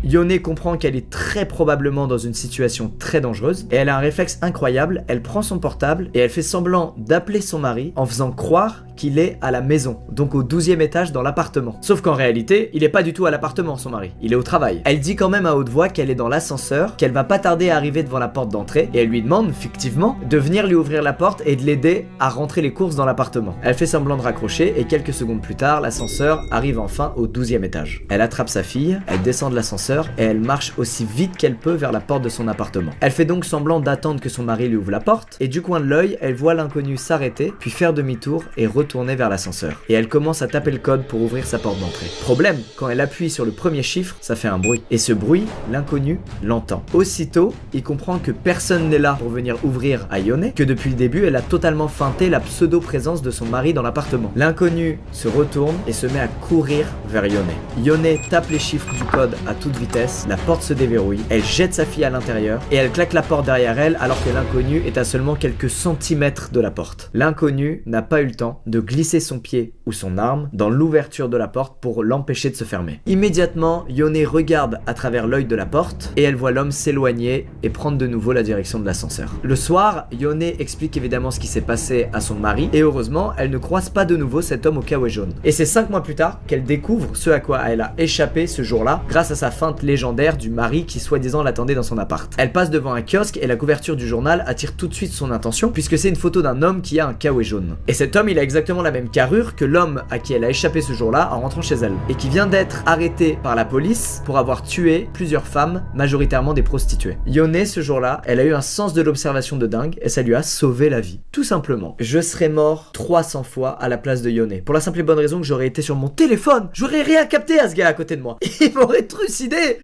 Yone comprend qu'elle est très probablement dans une situation très dangereuse et elle a un réflexe incroyable, elle prend son portable et elle fait semblant d'appeler son mari en faisant croire qu'il est à la maison, donc au 12e étage dans l'appartement. Sauf qu'en réalité, il est pas du tout à l'appartement son mari, il est au travail. Elle dit quand même à haute voix qu'elle est dans l'ascenseur, qu'elle va pas tarder à arriver devant la porte d'entrée et elle lui demande, fictivement, de venir lui ouvrir la porte et de l'aider à rentrer les courses dans l'appartement. Elle fait semblant de raccrocher et quelques secondes plus tard, l'ascenseur arrive enfin au 12e étage. Elle attrape sa fille, elle descend de l'ascenseur et elle marche aussi vite qu'elle peut vers la porte de son appartement. Elle fait donc semblant d'attendre que son mari lui ouvre la porte et du coin de l'œil, elle voit l'inconnu s'arrêter, puis faire demi-tour et retourner vers l'ascenseur. Et elle commence à taper le code pour ouvrir sa porte d'entrée. Problème, quand elle appuie sur le premier chiffre, ça fait un bruit. Et ce bruit, l'inconnu l'entend. Aussitôt, il comprend que personne n'est là pour venir ouvrir à Yone, que depuis le début, elle a totalement feinté la pseudo-présence de son mari dans l'appartement. L'inconnu se retourne et se met à courir vers Yone. Yone tape les chiffres du code à toute vitesse, la porte se déverrouille, elle jette sa fille à l'intérieur et elle claque la porte derrière elle alors que l'inconnu est à seulement quelques centimètres de la porte. L'inconnu n'a pas eu le temps de glisser son pied ou son arme dans l'ouverture de la porte pour l'empêcher de se fermer. Immédiatement, Yone regarde à travers l'œil de la porte et elle voit l'homme s'éloigner et prendre de nouveau la direction de l'ascenseur. Le soir, Yone explique évidemment ce qui s'est passé à son mari et heureusement, elle ne croise pas de nouveau cet homme au kawaii jaune. Et c'est 5 mois plus tard qu'elle découvre ce à quoi elle a échappé ce jour-là grâce à sa feinte légendaire du mari qui soi-disant l'attendait dans son appart. Elle passe devant un kiosque et la couverture du journal attire tout de suite son attention puisque c'est une photo d'un homme qui a un kawaii jaune. Et cet homme, il a exactement la même carrure que l'homme à qui elle a échappé ce jour-là en rentrant chez elle et qui vient d'être arrêté par la police pour avoir tué plusieurs femmes, majoritairement des prostituées. Yone, ce jour-là, elle a eu un sens de l'observation de dingue et ça lui a sauvé la vie. Tout simplement. Je serais mort 300 fois à la place de Yone. Pour la simple et bonne raison que j'aurais été sur mon téléphone. J'aurais rien capté à ce gars à côté de moi. Il m'aurait trucidé.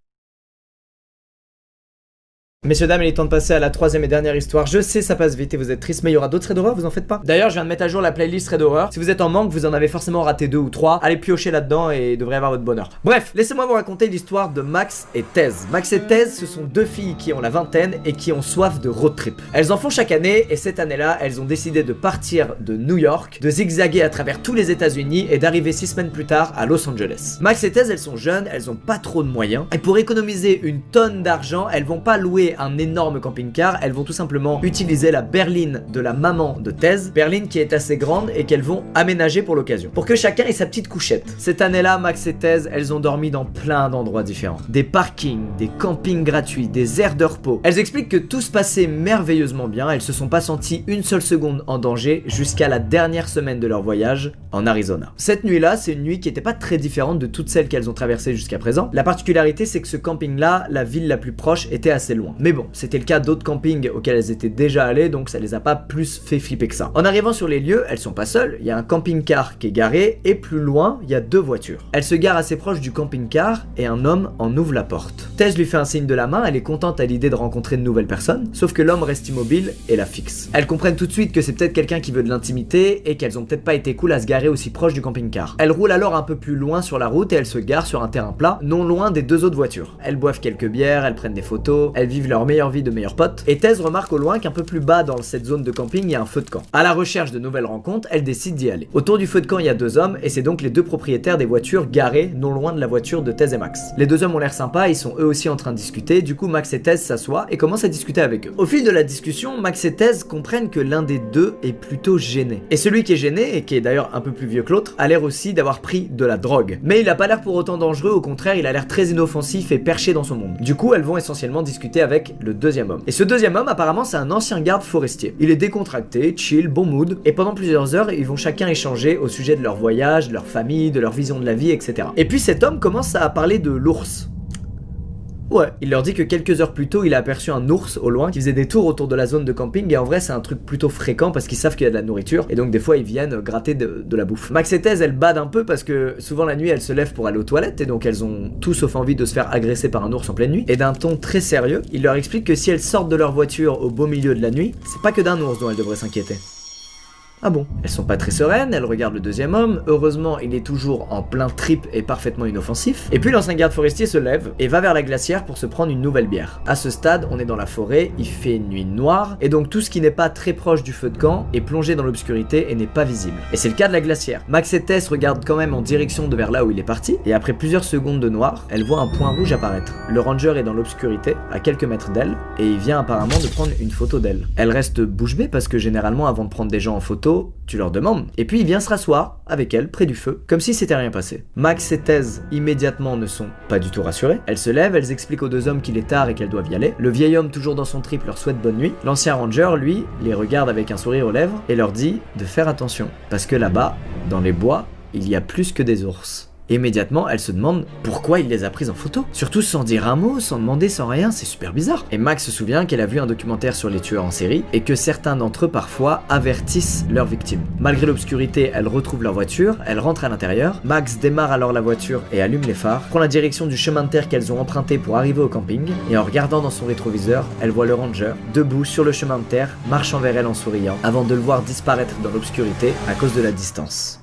Messieurs, dames, il est temps de passer à la troisième et dernière histoire. Je sais, ça passe vite et vous êtes triste, mais il y aura d'autres threads d'horreur, vous en faites pas. D'ailleurs, je viens de mettre à jour la playlist threads d'horreur. Si vous êtes en manque, vous en avez forcément raté 2 ou 3. Allez piocher là-dedans et devrez avoir votre bonheur. Bref, laissez-moi vous raconter l'histoire de Max et Thèse. Max et Thèse, ce sont deux filles qui ont la vingtaine et qui ont soif de road trip. Elles en font chaque année et cette année-là, elles ont décidé de partir de New York, de zigzaguer à travers tous les États-Unis et d'arriver 6 semaines plus tard à Los Angeles. Max et Thèse, elles sont jeunes, elles ont pas trop de moyens et pour économiser une tonne d'argent, elles vont pas louer un énorme camping-car, elles vont tout simplement utiliser la berline de la maman de Thèse, berline qui est assez grande et qu'elles vont aménager pour l'occasion, pour que chacun ait sa petite couchette. Cette année-là, Max et Thèse, elles ont dormi dans plein d'endroits différents. Des parkings, des campings gratuits, des aires de repos. Elles expliquent que tout se passait merveilleusement bien, elles se sont pas senties une seule seconde en danger jusqu'à la dernière semaine de leur voyage en Arizona. Cette nuit-là, c'est une nuit qui était pas très différente de toutes celles qu'elles ont traversées jusqu'à présent. La particularité, c'est que ce camping-là, la ville la plus proche était assez loin. Mais bon, c'était le cas d'autres campings auxquels elles étaient déjà allées, donc ça les a pas plus fait flipper que ça. En arrivant sur les lieux, elles sont pas seules, il y a un camping-car qui est garé, et plus loin, il y a 2 voitures. Elles se garent assez proche du camping-car, et un homme en ouvre la porte. Thèse lui fait un signe de la main, elle est contente à l'idée de rencontrer de nouvelles personnes, sauf que l'homme reste immobile et la fixe. Elles comprennent tout de suite que c'est peut-être quelqu'un qui veut de l'intimité, et qu'elles ont peut-être pas été cool à se garer aussi proche du camping-car. Elles roulent alors un peu plus loin sur la route, et elles se garent sur un terrain plat, non loin des 2 autres voitures. Elles boivent quelques bières, elles prennent des photos, elles vivent leur meilleure vie de meilleurs potes, et Thèse remarque au loin qu'un peu plus bas dans cette zone de camping, il y a un feu de camp. À la recherche de nouvelles rencontres, elle décide d'y aller. Autour du feu de camp, il y a 2 hommes, et c'est donc les 2 propriétaires des voitures garées non loin de la voiture de Thèse et Max. Les 2 hommes ont l'air sympas, ils sont eux aussi en train de discuter, du coup Max et Thèse s'assoient et commencent à discuter avec eux. Au fil de la discussion, Max et Thèse comprennent que l'un des 2 est plutôt gêné. Et celui qui est gêné, et qui est d'ailleurs un peu plus vieux que l'autre, a l'air aussi d'avoir pris de la drogue. Mais il a pas l'air pour autant dangereux, au contraire, il a l'air très inoffensif et perché dans son monde. Du coup, elles vont essentiellement discuter avec le 2e homme. Et ce 2e homme, apparemment, c'est un ancien garde forestier. Il est décontracté, chill, bon mood, et pendant plusieurs heures, ils vont chacun échanger au sujet de leur voyage, de leur famille, de leur vision de la vie, etc. Et puis cet homme commence à parler de l'ours. Ouais, il leur dit que quelques heures plus tôt, il a aperçu un ours au loin qui faisait des tours autour de la zone de camping, et en vrai c'est un truc plutôt fréquent parce qu'ils savent qu'il y a de la nourriture, et donc des fois ils viennent gratter de la bouffe. Max et Thèse, elles badent un peu parce que souvent la nuit elles se lèvent pour aller aux toilettes, et donc elles ont tout sauf envie de se faire agresser par un ours en pleine nuit, et d'un ton très sérieux, il leur explique que si elles sortent de leur voiture au beau milieu de la nuit, c'est pas que d'un ours dont elles devraient s'inquiéter. Ah bon? Elles sont pas très sereines, elles regardent le 2e homme, heureusement il est toujours en plein trip et parfaitement inoffensif, et puis l'ancien garde forestier se lève et va vers la glacière pour se prendre une nouvelle bière. À ce stade, on est dans la forêt, il fait une nuit noire, et donc tout ce qui n'est pas très proche du feu de camp est plongé dans l'obscurité et n'est pas visible. Et c'est le cas de la glacière. Max et Tess regardent quand même en direction de vers là où il est parti, et après plusieurs secondes de noir, elle voit un point rouge apparaître. Le ranger est dans l'obscurité, à quelques mètres d'elle, et il vient apparemment de prendre une photo d'elle. Elle reste bouche bée parce que généralement avant de prendre des gens en photo, tu leur demandes. Et puis il vient se rasseoir avec elle près du feu, comme si c'était rien passé. Max et Thèse immédiatement ne sont pas du tout rassurées. Elles se lèvent, elles expliquent aux 2 hommes qu'il est tard et qu'elles doivent y aller. Le vieil homme, toujours dans son trip, leur souhaite bonne nuit. L'ancien ranger, lui, les regarde avec un sourire aux lèvres et leur dit de faire attention, parce que là-bas, dans les bois, il y a plus que des ours. Immédiatement, elle se demande pourquoi il les a prises en photo. Surtout sans dire un mot, sans demander, sans rien, c'est super bizarre. Et Max se souvient qu'elle a vu un documentaire sur les tueurs en série et que certains d'entre eux parfois avertissent leurs victimes. Malgré l'obscurité, elle retrouve leur voiture, elle rentre à l'intérieur. Max démarre alors la voiture et allume les phares, prend la direction du chemin de terre qu'elles ont emprunté pour arriver au camping, et en regardant dans son rétroviseur, elle voit le ranger, debout sur le chemin de terre, marchant vers elle en souriant, avant de le voir disparaître dans l'obscurité à cause de la distance.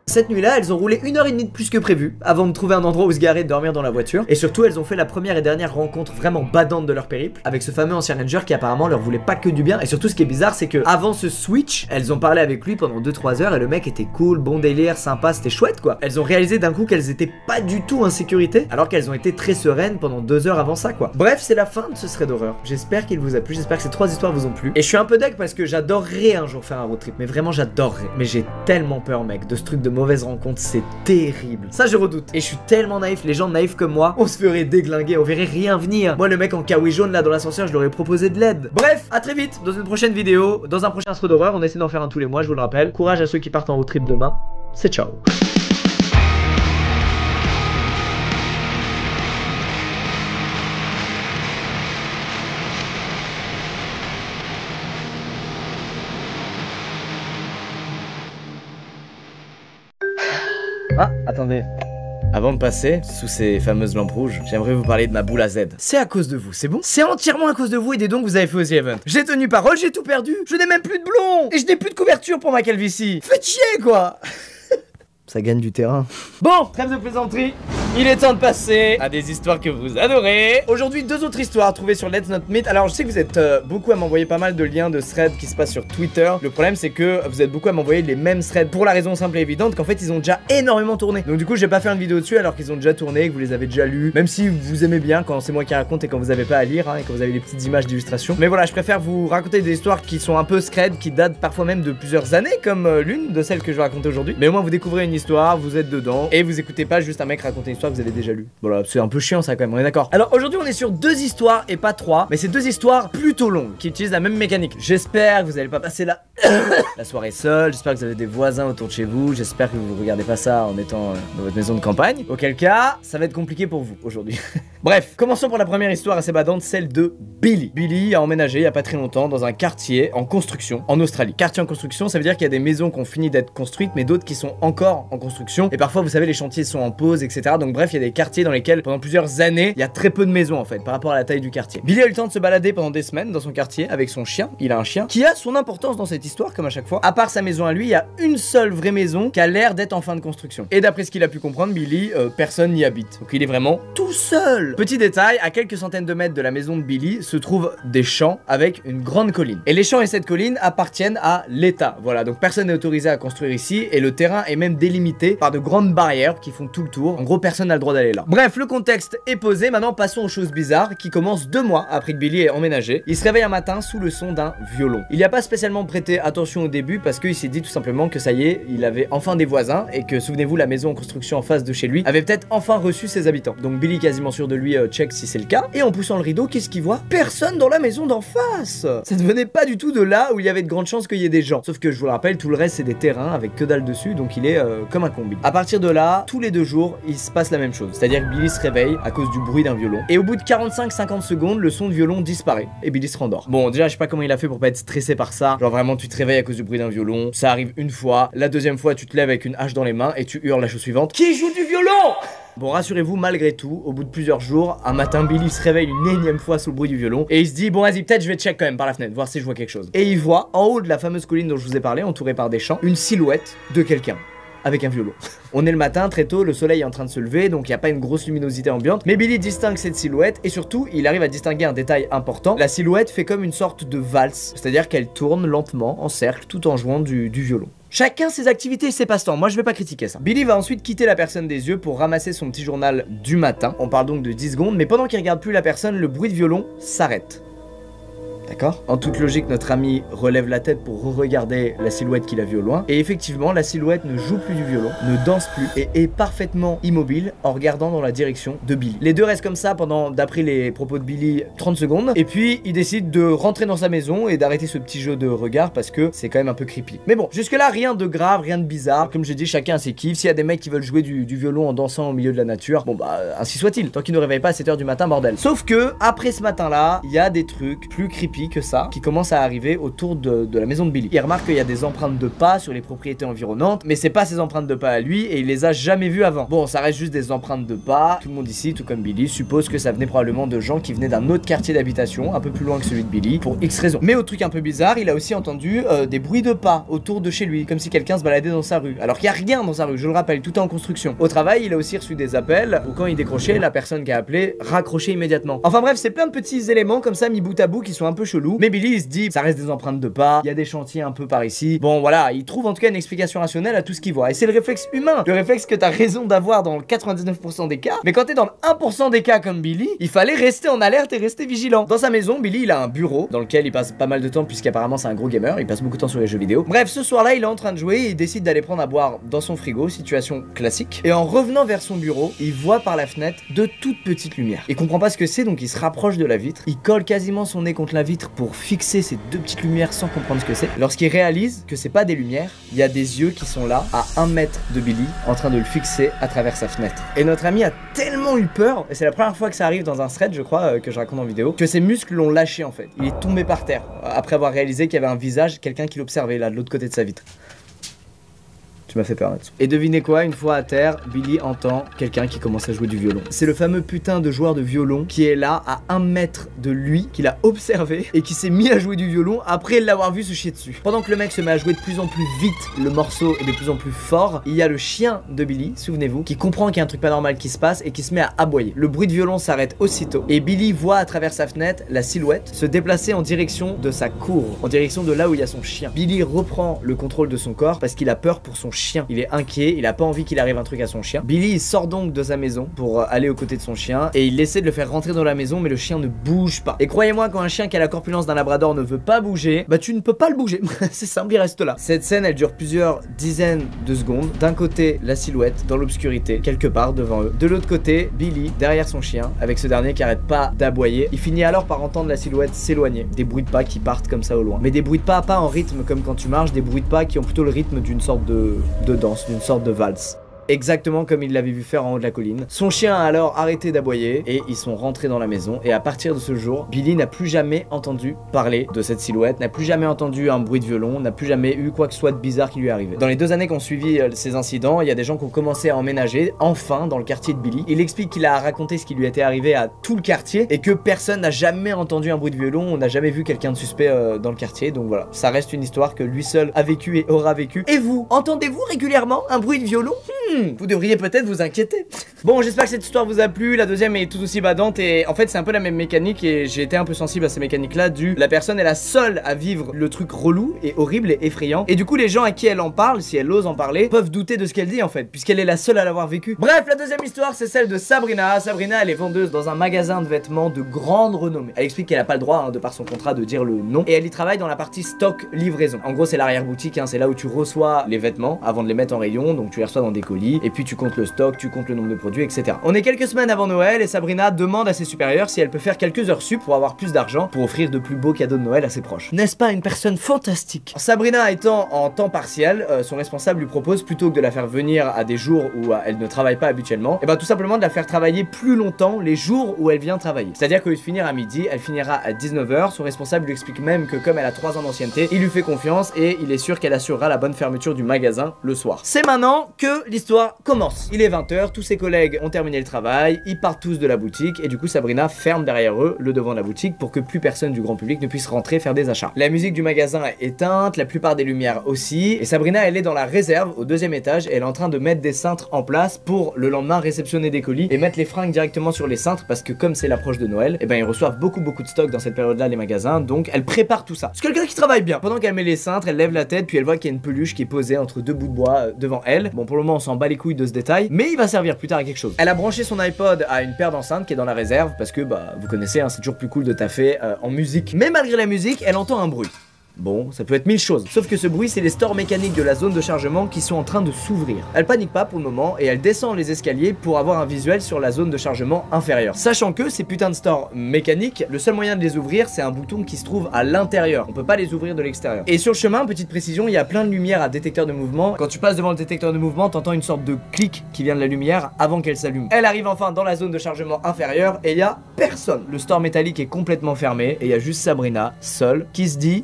Cette nuit-là, elles ont roulé 1h30 de plus que prévu, avant de trouver un endroit où se garer et de dormir dans la voiture. Et surtout, elles ont fait la première et dernière rencontre vraiment badante de leur périple, avec ce fameux ancien ranger qui apparemment leur voulait pas que du bien. Et surtout, ce qui est bizarre, c'est que avant ce switch, elles ont parlé avec lui pendant 2-3 heures, et le mec était cool, bon délire, sympa, c'était chouette quoi. Elles ont réalisé d'un coup qu'elles étaient pas du tout en sécurité, alors qu'elles ont été très sereines pendant 2 heures avant ça quoi. Bref, c'est la fin de ce thread d'horreur. J'espère qu'il vous a plu, j'espère que ces 3 histoires vous ont plu. Et je suis un peu deg parce que j'adorerais un jour faire un road trip, mais vraiment j'adorerais. Mais j'ai tellement peur mec, de ce truc de mauvaise rencontre, c'est terrible. Ça je redoute. Et je suis tellement naïf, les gens naïfs comme moi, on se ferait déglinguer, on verrait rien venir. Moi le mec en kawaii jaune là dans l'ascenseur, je leur ai proposé de l'aide. Bref, à très vite dans une prochaine vidéo, dans un prochain thread d'horreur. On essaie d'en faire un tous les mois, je vous le rappelle. Courage à ceux qui partent en road trip demain. C'est ciao. Ah, attendez. Avant de passer sous ces fameuses lampes rouges, j'aimerais vous parler de ma boule à Z. C'est à cause de vous, c'est bon? C'est entièrement à cause de vous et des dons que vous avez fait aux events. J'ai tenu parole, j'ai tout perdu. Je n'ai même plus de blond. Et je n'ai plus de couverture pour ma calvitie. Faites chier, quoi. Ça gagne du terrain. Bon, trêve de plaisanterie. Il est temps de passer à des histoires que vous adorez. Aujourd'hui, 2 autres histoires trouvées sur Let's Not Meet. Alors, je sais que vous êtes beaucoup à m'envoyer pas mal de liens de threads qui se passent sur Twitter. Le problème, c'est que vous êtes beaucoup à m'envoyer les mêmes threads pour la raison simple et évidente qu'en fait, ils ont déjà énormément tourné. Donc, du coup, je vais pas faire une vidéo dessus alors qu'ils ont déjà tourné, que vous les avez déjà lus. Même si vous aimez bien quand c'est moi qui raconte et quand vous avez pas à lire, hein, et quand vous avez les petites images d'illustration. Mais voilà, je préfère vous raconter des histoires qui sont un peu scred, qui datent parfois même de plusieurs années, comme l'une de celles que je vais raconter aujourd'hui. Mais au moins, vous découvrez une histoire, vous êtes dedans et vous écoutez pas juste un mec raconter une histoire que vous avez déjà lue. Voilà, c'est un peu chiant ça quand même, on est d'accord. Alors aujourd'hui on est sur 2 histoires et pas 3, mais c'est 2 histoires plutôt longues qui utilisent la même mécanique. J'espère que vous allez pas passer la soirée seule, j'espère que vous avez des voisins autour de chez vous, j'espère que vous regardez pas ça en étant dans votre maison de campagne. Auquel cas, ça va être compliqué pour vous aujourd'hui. Bref, commençons pour la première histoire assez badante, celle de Billy. Billy a emménagé il y a pas très longtemps dans un quartier en construction en Australie. Quartier en construction, ça veut dire qu'il y a des maisons qui ont fini d'être construites mais d'autres qui sont encore en construction. Et parfois vous savez les chantiers sont en pause, etc. Donc bref, il y a des quartiers dans lesquels pendant plusieurs années il y a très peu de maisons en fait par rapport à la taille du quartier. Billy a eu le temps de se balader pendant des semaines dans son quartier avec son chien. Il a un chien qui a son importance dans cette histoire comme à chaque fois. À part sa maison à lui, il y a une seule vraie maison qui a l'air d'être en fin de construction. Et d'après ce qu'il a pu comprendre, Billy, personne n'y habite. Donc il est vraiment tout seul. Petit détail, à quelques centaines de mètres de la maison de Billy se trouvent des champs avec une grande colline. Et les champs et cette colline appartiennent à l'État. Voilà, donc personne n'est autorisé à construire ici et le terrain est même délimité par de grandes barrières qui font tout le tour. En gros, personne n'a le droit d'aller là. Bref, le contexte est posé. Maintenant, passons aux choses bizarres qui commencent 2 mois après que Billy ait emménagé. Il se réveille un matin sous le son d'un violon. Il n'y a pas spécialement prêté attention au début parce qu'il s'est dit tout simplement que ça y est, il avait enfin des voisins et que, souvenez-vous, la maison en construction en face de chez lui avait peut-être enfin reçu ses habitants. Donc Billy, quasiment sûr de lui, check si c'est le cas. Et en poussant le rideau, qu'est-ce qu'il voit? Personne dans la maison d'en face. Ça ne venait pas du tout de là où il y avait de grandes chances qu'il y ait des gens. Sauf que je vous le rappelle, tout le reste c'est des terrains avec que dalle dessus, donc il est comme un combi. À partir de là, tous les 2 jours, il se passe la même chose. C'est-à-dire que Billy se réveille à cause du bruit d'un violon. Et au bout de 45-50 secondes, le son de violon disparaît et Billy se rendort. Bon, déjà, je sais pas comment il a fait pour pas être stressé par ça. Genre vraiment, tu te réveilles à cause du bruit d'un violon. Ça arrive une fois. La deuxième fois, tu te lèves avec une hache dans les mains et tu hurles la chose suivante: qui joue du violon? Bon, rassurez-vous, malgré tout, au bout de plusieurs jours, un matin, Billy se réveille une énième fois sous le bruit du violon et il se dit: bon, vas-y, peut-être je vais check quand même par la fenêtre, voir si je vois quelque chose. Et il voit, en haut de la fameuse colline dont je vous ai parlé, entourée par des champs, une silhouette de quelqu'un avec un violon. On est le matin, très tôt, le soleil est en train de se lever, donc il n'y a pas une grosse luminosité ambiante, mais Billy distingue cette silhouette et surtout, il arrive à distinguer un détail important. La silhouette fait comme une sorte de valse, c'est-à-dire qu'elle tourne lentement en cercle tout en jouant du violon. Chacun ses activités et ses passe-temps, moi je vais pas critiquer ça. Billy va ensuite quitter la personne des yeux pour ramasser son petit journal du matin. On parle donc de 10 secondes, mais pendant qu'il regarde plus la personne, le bruit de violon s'arrête. D'accord? En toute logique, notre ami relève la tête pour re-regarder la silhouette qu'il a vue au loin. Et effectivement, la silhouette ne joue plus du violon, ne danse plus et est parfaitement immobile en regardant dans la direction de Billy. Les deux restent comme ça pendant, d'après les propos de Billy, 30 secondes. Et puis, il décide de rentrer dans sa maison et d'arrêter ce petit jeu de regard parce que c'est quand même un peu creepy. Mais bon, jusque-là, rien de grave, rien de bizarre. Comme je dis, chacun a ses kiffs. S'il y a des mecs qui veulent jouer du violon en dansant au milieu de la nature, bon bah, ainsi soit-il. Tant qu'ils ne réveillent pas à 7h du matin, bordel. Sauf que, après ce matin-là, il y a des trucs plus creepy que ça qui commencent à arriver autour de la maison de Billy. Il remarque qu'il y a des empreintes de pas sur les propriétés environnantes, mais c'est pas ces empreintes de pas à lui et il les a jamais vues avant. Bon, ça reste juste des empreintes de pas. Tout le monde ici, tout comme Billy, suppose que ça venait probablement de gens qui venaient d'un autre quartier d'habitation, un peu plus loin que celui de Billy, pour X raisons. Mais au truc un peu bizarre, il a aussi entendu des bruits de pas autour de chez lui, comme si quelqu'un se baladait dans sa rue. Alors qu'il y a rien dans sa rue, je le rappelle, tout est en construction. Au travail, il a aussi reçu des appels où quand il décrochait, la personne qui a appelé raccrochait immédiatement. Enfin bref, c'est plein de petits éléments comme ça mis bout à bout qui sont un peu chelous. Mais Billy il se dit, ça reste des empreintes de pas, il y a des chantiers un peu par ici. Bon voilà, il trouve en tout cas une explication rationnelle à tout ce qu'il voit. Et c'est le réflexe humain, le réflexe que t'as raison d'avoir dans le 99% des cas. Mais quand t'es dans le 1% des cas comme Billy, il fallait rester en alerte et rester vigilant. Dans sa maison, Billy il a un bureau dans lequel il passe pas mal de temps puisqu'apparemment c'est un gros gamer, il passe beaucoup de temps sur les jeux vidéo. Bref, ce soir-là, il est en train de jouer et il décide d'aller prendre à boire dans son frigo, situation classique. Et en revenant vers son bureau, il voit par la fenêtre de toutes petites lumières. Il comprend pas ce que c'est, donc il se rapproche de la vitre. Il colle quasiment son nez contre la vitre pour fixer ces deux petites lumières sans comprendre ce que c'est. Lorsqu'il réalise que c'est pas des lumières, il y a des yeux qui sont là à 1 mètre de Billy en train de le fixer à travers sa fenêtre. Et notre ami a tellement eu peur, et c'est la première fois que ça arrive dans un thread je crois que je raconte en vidéo, que ses muscles l'ont lâché en fait. Il est tombé par terre après avoir réalisé qu'il y avait un visage, quelqu'un qui l'observait là de l'autre côté de sa vitre. Tu m'as fait peur là-dessus. Et devinez quoi, une fois à terre, Billy entend quelqu'un qui commence à jouer du violon. C'est le fameux putain de joueur de violon qui est là à 1 mètre de lui, qu'il a observé et qui s'est mis à jouer du violon après l'avoir vu se chier dessus. Pendant que le mec se met à jouer de plus en plus vite, le morceau est de plus en plus fort, il y a le chien de Billy, souvenez-vous, qui comprend qu'il y a un truc pas normal qui se passe et qui se met à aboyer. Le bruit de violon s'arrête aussitôt et Billy voit à travers sa fenêtre la silhouette se déplacer en direction de sa cour, en direction de là où il y a son chien. Billy reprend le contrôle de son corps parce qu'il a peur pour son chien. Il est inquiet, il a pas envie qu'il arrive un truc à son chien. Billy il sort donc de sa maison pour aller aux côtés de son chien et il essaie de le faire rentrer dans la maison, mais le chien ne bouge pas. Et croyez-moi, quand un chien qui a la corpulence d'un labrador ne veut pas bouger, bah tu ne peux pas le bouger. C'est simple, il reste là. Cette scène elle dure plusieurs dizaines de secondes. D'un côté la silhouette dans l'obscurité quelque part devant eux, de l'autre côté Billy derrière son chien avec ce dernier qui arrête pas d'aboyer. Il finit alors par entendre la silhouette s'éloigner, des bruits de pas qui partent comme ça au loin, mais des bruits de pas en rythme comme quand tu marches, des bruits de pas qui ont plutôt le rythme d'une sorte de danse, d'une sorte de valse. Exactement comme il l'avait vu faire en haut de la colline. Son chien a alors arrêté d'aboyer et ils sont rentrés dans la maison. Et à partir de ce jour, Billy n'a plus jamais entendu parler de cette silhouette, n'a plus jamais entendu un bruit de violon, n'a plus jamais eu quoi que ce soit de bizarre qui lui est arrivé. Dans les 2 années qu'on suivi ces incidents, il y a des gens qui ont commencé à emménager enfin dans le quartier de Billy. Il explique qu'il a raconté ce qui lui était arrivé à tout le quartier et que personne n'a jamais entendu un bruit de violon, on n'a jamais vu quelqu'un de suspect dans le quartier. Donc voilà, ça reste une histoire que lui seul a vécu et aura vécu. Et vous, entendez-vous régulièrement un bruit de violon? Vous devriez peut-être vous inquiéter. Bon, j'espère que cette histoire vous a plu. La deuxième est tout aussi badante et en fait c'est un peu la même mécanique et j'ai été un peu sensible à ces mécaniques là la personne est la seule à vivre le truc relou et horrible et effrayant et du coup les gens à qui elle en parle, si elle ose en parler, peuvent douter de ce qu'elle dit en fait puisqu'elle est la seule à l'avoir vécu. Bref, la deuxième histoire c'est celle de Sabrina. Sabrina elle est vendeuse dans un magasin de vêtements de grande renommée. Elle explique qu'elle a pas le droit de par son contrat de dire le nom et elle y travaille dans la partie stock livraison. En gros c'est l'arrière-boutique, c'est là où tu reçois les vêtements avant de les mettre en rayon, donc tu les reçois dans des colis et puis tu comptes le stock, tu comptes le nombre de produits, etc. On est quelques semaines avant Noël et Sabrina demande à ses supérieurs si elle peut faire quelques heures sup pour avoir plus d'argent pour offrir de plus beaux cadeaux de Noël à ses proches. N'est-ce pas une personne fantastique? Sabrina étant en temps partiel, son responsable lui propose plutôt que de la faire venir à des jours où elle ne travaille pas habituellement, et ben tout simplement de la faire travailler plus longtemps les jours où elle vient travailler. C'est-à-dire qu'au lieu de finir à midi, elle finira à 19 h. Son responsable lui explique même que comme elle a 3 ans d'ancienneté, il lui fait confiance et il est sûr qu'elle assurera la bonne fermeture du magasin le soir. C'est maintenant que l'histoire commence. Il est 20 h, tous ses collègues ont terminé le travail, ils partent tous de la boutique et du coup Sabrina ferme derrière eux le devant de la boutique pour que plus personne du grand public ne puisse rentrer faire des achats. La musique du magasin est éteinte, la plupart des lumières aussi et Sabrina elle est dans la réserve au 2e étage et elle est en train de mettre des cintres en place pour le lendemain réceptionner des colis et mettre les fringues directement sur les cintres parce que comme c'est l'approche de Noël, et ben ils reçoivent beaucoup de stock dans cette période là les magasins, donc elle prépare tout ça. C'est quelqu'un qui travaille bien. Pendant qu'elle met les cintres, elle lève la tête puis elle voit qu'il y a une peluche qui est posée entre 2 bouts de bois devant elle. Bon pour le moment on s'en bat les couilles de ce détail, mais il va servir plus tard à quelque chose. Elle a branché son iPod à une paire d'enceintes qui est dans la réserve parce que bah vous connaissez c'est toujours plus cool de taffer en musique. Mais malgré la musique, elle entend un bruit. Bon, ça peut être 1000 choses. Sauf que ce bruit, c'est les stores mécaniques de la zone de chargement qui sont en train de s'ouvrir. Elle panique pas pour le moment et elle descend les escaliers pour avoir un visuel sur la zone de chargement inférieure. Sachant que ces putains de stores mécaniques, le seul moyen de les ouvrir, c'est un bouton qui se trouve à l'intérieur. On peut pas les ouvrir de l'extérieur. Et sur le chemin, petite précision, il y a plein de lumières à détecteur de mouvement. Quand tu passes devant le détecteur de mouvement, t'entends une sorte de clic qui vient de la lumière avant qu'elle s'allume. Elle arrive enfin dans la zone de chargement inférieure et il y a personne. Le store métallique est complètement fermé et il y a juste Sabrina, seule, qui se dit...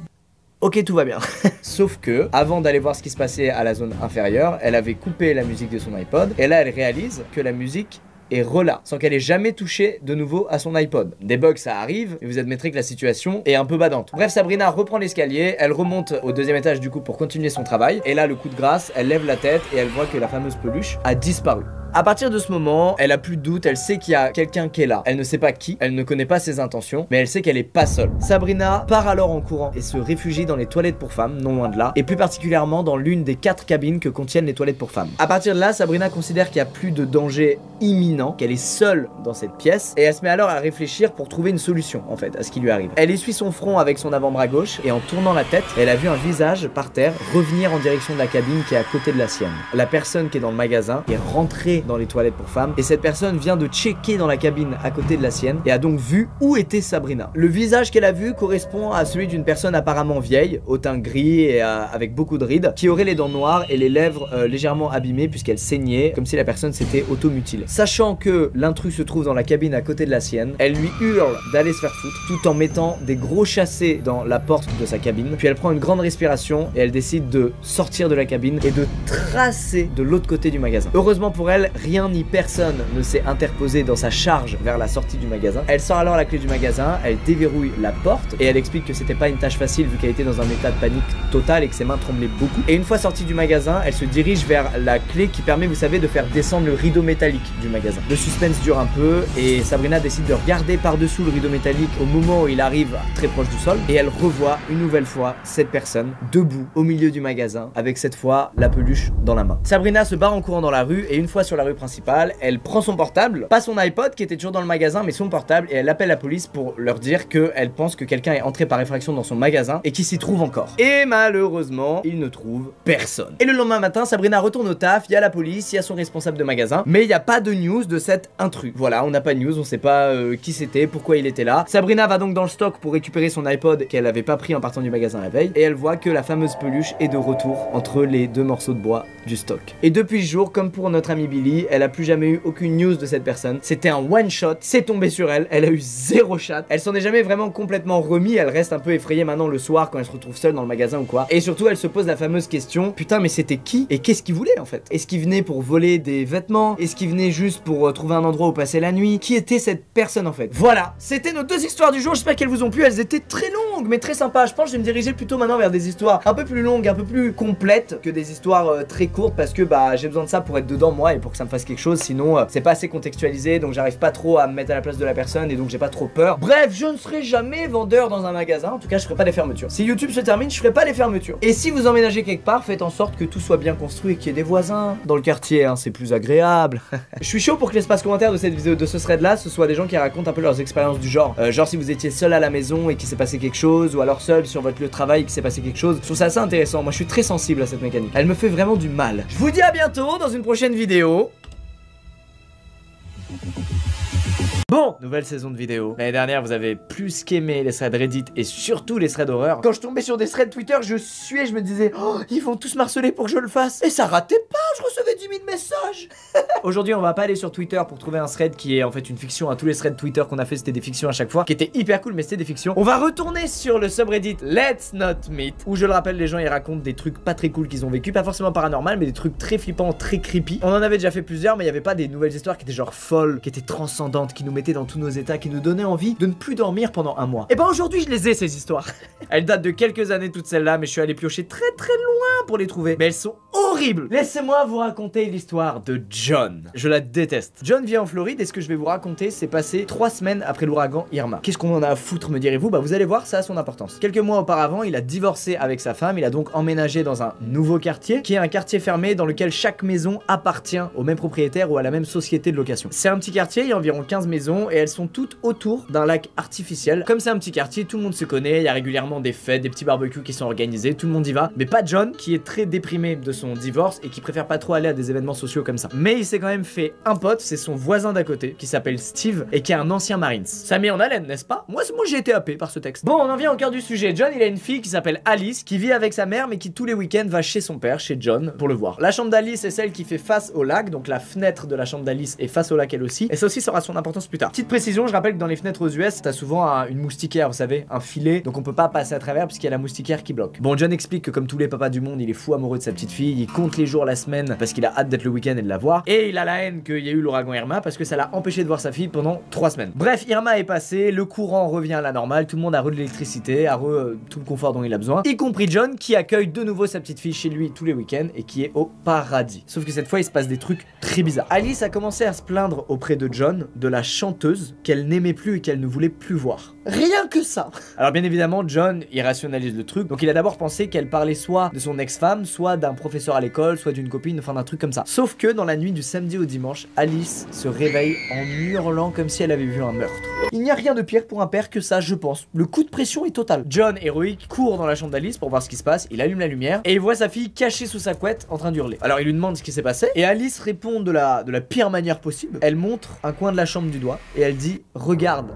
Ok, tout va bien. Sauf que, avant d'aller voir ce qui se passait à la zone inférieure, elle avait coupé la musique de son iPod. Et là, elle réalise que la musique est relâche, sans qu'elle ait jamais touché de nouveau à son iPod. Des bugs, ça arrive, et vous admettrez que la situation est un peu badante. Bref, Sabrina reprend l'escalier, elle remonte au 2e étage du coup pour continuer son travail. Et là, le coup de grâce, elle lève la tête et elle voit que la fameuse peluche a disparu. À partir de ce moment, elle a plus de doute, elle sait qu'il y a quelqu'un qui est là. Elle ne sait pas qui, elle ne connaît pas ses intentions, mais elle sait qu'elle est pas seule. Sabrina part alors en courant et se réfugie dans les toilettes pour femmes, non loin de là, et plus particulièrement dans l'une des 4 cabines que contiennent les toilettes pour femmes. À partir de là, Sabrina considère qu'il n'y a plus de danger imminent, qu'elle est seule dans cette pièce, et elle se met alors à réfléchir pour trouver une solution en fait à ce qui lui arrive. Elle essuie son front avec son avant-bras gauche et en tournant la tête, elle a vu un visage par terre revenir en direction de la cabine qui est à côté de la sienne. La personne qui est dans le magasin est rentrée dans les toilettes pour femmes et cette personne vient de checker dans la cabine à côté de la sienne et a donc vu où était Sabrina. Le visage qu'elle a vu correspond à celui d'une personne apparemment vieille, au teint gris et avec beaucoup de rides, qui aurait les dents noires et les lèvres légèrement abîmées puisqu'elle saignait, comme si la personne s'était automutilée. Sachant que l'intrus se trouve dans la cabine à côté de la sienne, elle lui hurle d'aller se faire foutre tout en mettant des gros chassés dans la porte de sa cabine, puis elle prend une grande respiration et elle décide de sortir de la cabine et de tracer de l'autre côté du magasin. Heureusement pour elle, rien ni personne ne s'est interposé dans sa charge vers la sortie du magasin. Elle sort alors la clé du magasin, elle déverrouille la porte et elle explique que c'était pas une tâche facile vu qu'elle était dans un état de panique total et que ses mains tremblaient beaucoup. Et une fois sortie du magasin, elle se dirige vers la clé qui permet, vous savez, de faire descendre le rideau métallique du magasin. Le suspense dure un peu et Sabrina décide de regarder par-dessous le rideau métallique au moment où il arrive très proche du sol et elle revoit une nouvelle fois cette personne debout au milieu du magasin avec cette fois la peluche dans la main. Sabrina se barre en courant dans la rue et une fois sur la rue principale, elle prend son portable, pas son iPod qui était toujours dans le magasin mais son portable et elle appelle la police pour leur dire qu'elle pense que quelqu'un est entré par effraction dans son magasin et qu'il s'y trouve encore. Et malheureusement, il ne trouve personne. Et le lendemain matin, Sabrina retourne au taf, il y a la police, il y a son responsable de magasin, mais il n'y a pas de news de cet intrus. Voilà, on n'a pas de news, on sait pas qui c'était, pourquoi il était là. Sabrina va donc dans le stock pour récupérer son iPod qu'elle avait pas pris en partant du magasin la veille et elle voit que la fameuse peluche est de retour entre les deux morceaux de bois du stock. Et depuis ce jour, comme pour notre amie Billy, elle a plus jamais eu aucune news de cette personne. C'était un one shot, c'est tombé sur elle, elle a eu zéro chat. Elle s'en est jamais vraiment complètement remis, elle reste un peu effrayée maintenant le soir quand elle se retrouve seule dans le magasin ou quoi. Et surtout elle se pose la fameuse question, putain mais c'était qui et qu'est-ce qu'il voulait en fait? Est-ce qu'il venait pour voler des vêtements? Est-ce qu'il venait juste pour trouver un endroit où passer la nuit? Qui était cette personne en fait? Voilà, c'était nos deux histoires du jour, j'espère qu'elles vous ont plu, elles étaient très longues mais très sympas. Je pense que je vais me diriger plutôt maintenant vers des histoires un peu plus longues, un peu plus complètes que des histoires très courtes parce que bah j'ai besoin de ça pour être dedans moi et pour que ça me fasse quelque chose, sinon c'est pas assez contextualisé donc j'arrive pas trop à me mettre à la place de la personne et donc j'ai pas trop peur. Bref, je ne serai jamais vendeur dans un magasin, en tout cas je ferai pas les fermetures. Si YouTube se termine, je ferai pas les fermetures. Et si vous emménagez quelque part, faites en sorte que tout soit bien construit et qu'il y ait des voisins dans le quartier, hein, c'est plus agréable. Je suis chaud pour que l'espace commentaire de cette vidéo, de ce thread là, ce soit des gens qui racontent un peu leurs expériences du genre. Genre si vous étiez seul à la maison et qu'il s'est passé quelque chose, ou alors seul sur votre lieu de travail et qu'il s'est passé quelque chose. Je trouve ça assez intéressant, moi je suis très sensible à cette mécanique. Elle me fait vraiment du mal. Je vous dis à bientôt dans une prochaine vidéo. Bon, nouvelle saison de vidéos. L'année dernière, vous avez plus qu'aimé les threads Reddit et surtout les threads horreur. Quand je tombais sur des threads Twitter, je me disais, oh, ils vont tous m'harceler pour que je le fasse. Et ça ratait pas, je recevais 10 000 messages. Aujourd'hui, on va pas aller sur Twitter pour trouver un thread qui est en fait une fiction. Tous les threads Twitter qu'on a fait, c'était des fictions à chaque fois, qui étaient hyper cool, mais c'était des fictions. On va retourner sur le subreddit Let's Not Meet, où je le rappelle, les gens ils racontent des trucs pas très cool qu'ils ont vécu, pas forcément paranormal, mais des trucs très flippants, très creepy. On en avait déjà fait plusieurs, mais il y avait pas des nouvelles histoires qui étaient genre folles, qui étaient transcendantes, qui nous mettaient dans tous nos états, qui nous donnaient envie de ne plus dormir pendant un mois. Et ben aujourd'hui, je les ai ces histoires. Elles datent de quelques années toutes celles-là, mais je suis allé piocher très loin pour les trouver. Mais elles sont horribles. Laissez-moi vous raconter l'histoire de John. Je la déteste. John vit en Floride et ce que je vais vous raconter, c'est passé 3 semaines après l'ouragan Irma. Qu'est-ce qu'on en a à foutre, me direz-vous? Bah vous allez voir, ça a son importance. Quelques mois auparavant, il a divorcé avec sa femme, il a donc emménagé dans un nouveau quartier, qui est un quartier fermé dans lequel chaque maison appartient au même propriétaire ou à la même société de location. C'est un petit quartier, il y a environ 15 maisons et elles sont toutes autour d'un lac artificiel. Comme c'est un petit quartier, tout le monde se connaît, il y a régulièrement des fêtes, des petits barbecues qui sont organisés, tout le monde y va, mais pas John, qui est très déprimé de son divorce et qui préfère pas trop aller à des événements sociaux comme ça. Mais il s'est quand même fait un pote, c'est son voisin d'à côté, qui s'appelle Steve et qui est un ancien Marines. Ça met en haleine, n'est-ce pas? Moi j'ai été happé par ce texte. Bon, on en vient au cœur du sujet. John, il a une fille qui s'appelle Alice, qui vit avec sa mère, mais qui tous les week-ends va chez son père, chez John, pour le voir. La chambre d'Alice est celle qui fait face au lac, donc la fenêtre de la chambre d'Alice est face au lac elle aussi, et ça aussi sera son importance plus tard. Petite précision, je rappelle que dans les fenêtres aux US, t'as souvent une moustiquaire, vous savez, un filet, donc on peut pas passer à travers puisqu'il y a la moustiquaire qui bloque. Bon, John explique que comme tous les papas du monde, il est fou amoureux de sa petite fille, il compte les jours, la semaine, parce qu'il a hâte d'être le week-end et de la voir, et il a la haine qu'il y a eu l'ouragan Irma parce que ça l'a empêché de voir sa fille pendant 3 semaines. Bref, Irma est passé, le courant revient à la normale, tout le monde a re de l'électricité, a tout le confort dont il a besoin, y compris John qui accueille de nouveau sa petite fille chez lui tous les week-ends et qui est au paradis. Sauf que cette fois, il se passe des trucs très bizarres. Alice a commencé à se plaindre auprès de John de la chanteuse qu'elle n'aimait plus et qu'elle ne voulait plus voir. Rien que ça. Alors bien évidemment, John, il rationalise le truc, donc il a d'abord pensé qu'elle parlait soit de son ex-femme, soit d'un professeur à l'école, soit d'une copine, enfin d'un truc comme ça. Sauf que dans la nuit du samedi au dimanche, Alice se réveille en hurlant comme si elle avait vu un meurtre. Il n'y a rien de pire pour un père que ça, je pense. Le coup de pression est total. John, héroïque, court dans la chambre d'Alice pour voir ce qui se passe. Il allume la lumière et il voit sa fille cachée sous sa couette en train d'hurler. Alors il lui demande ce qui s'est passé et Alice répond de la pire manière possible. Elle montre un coin de la chambre du doigt et elle dit « Regarde ».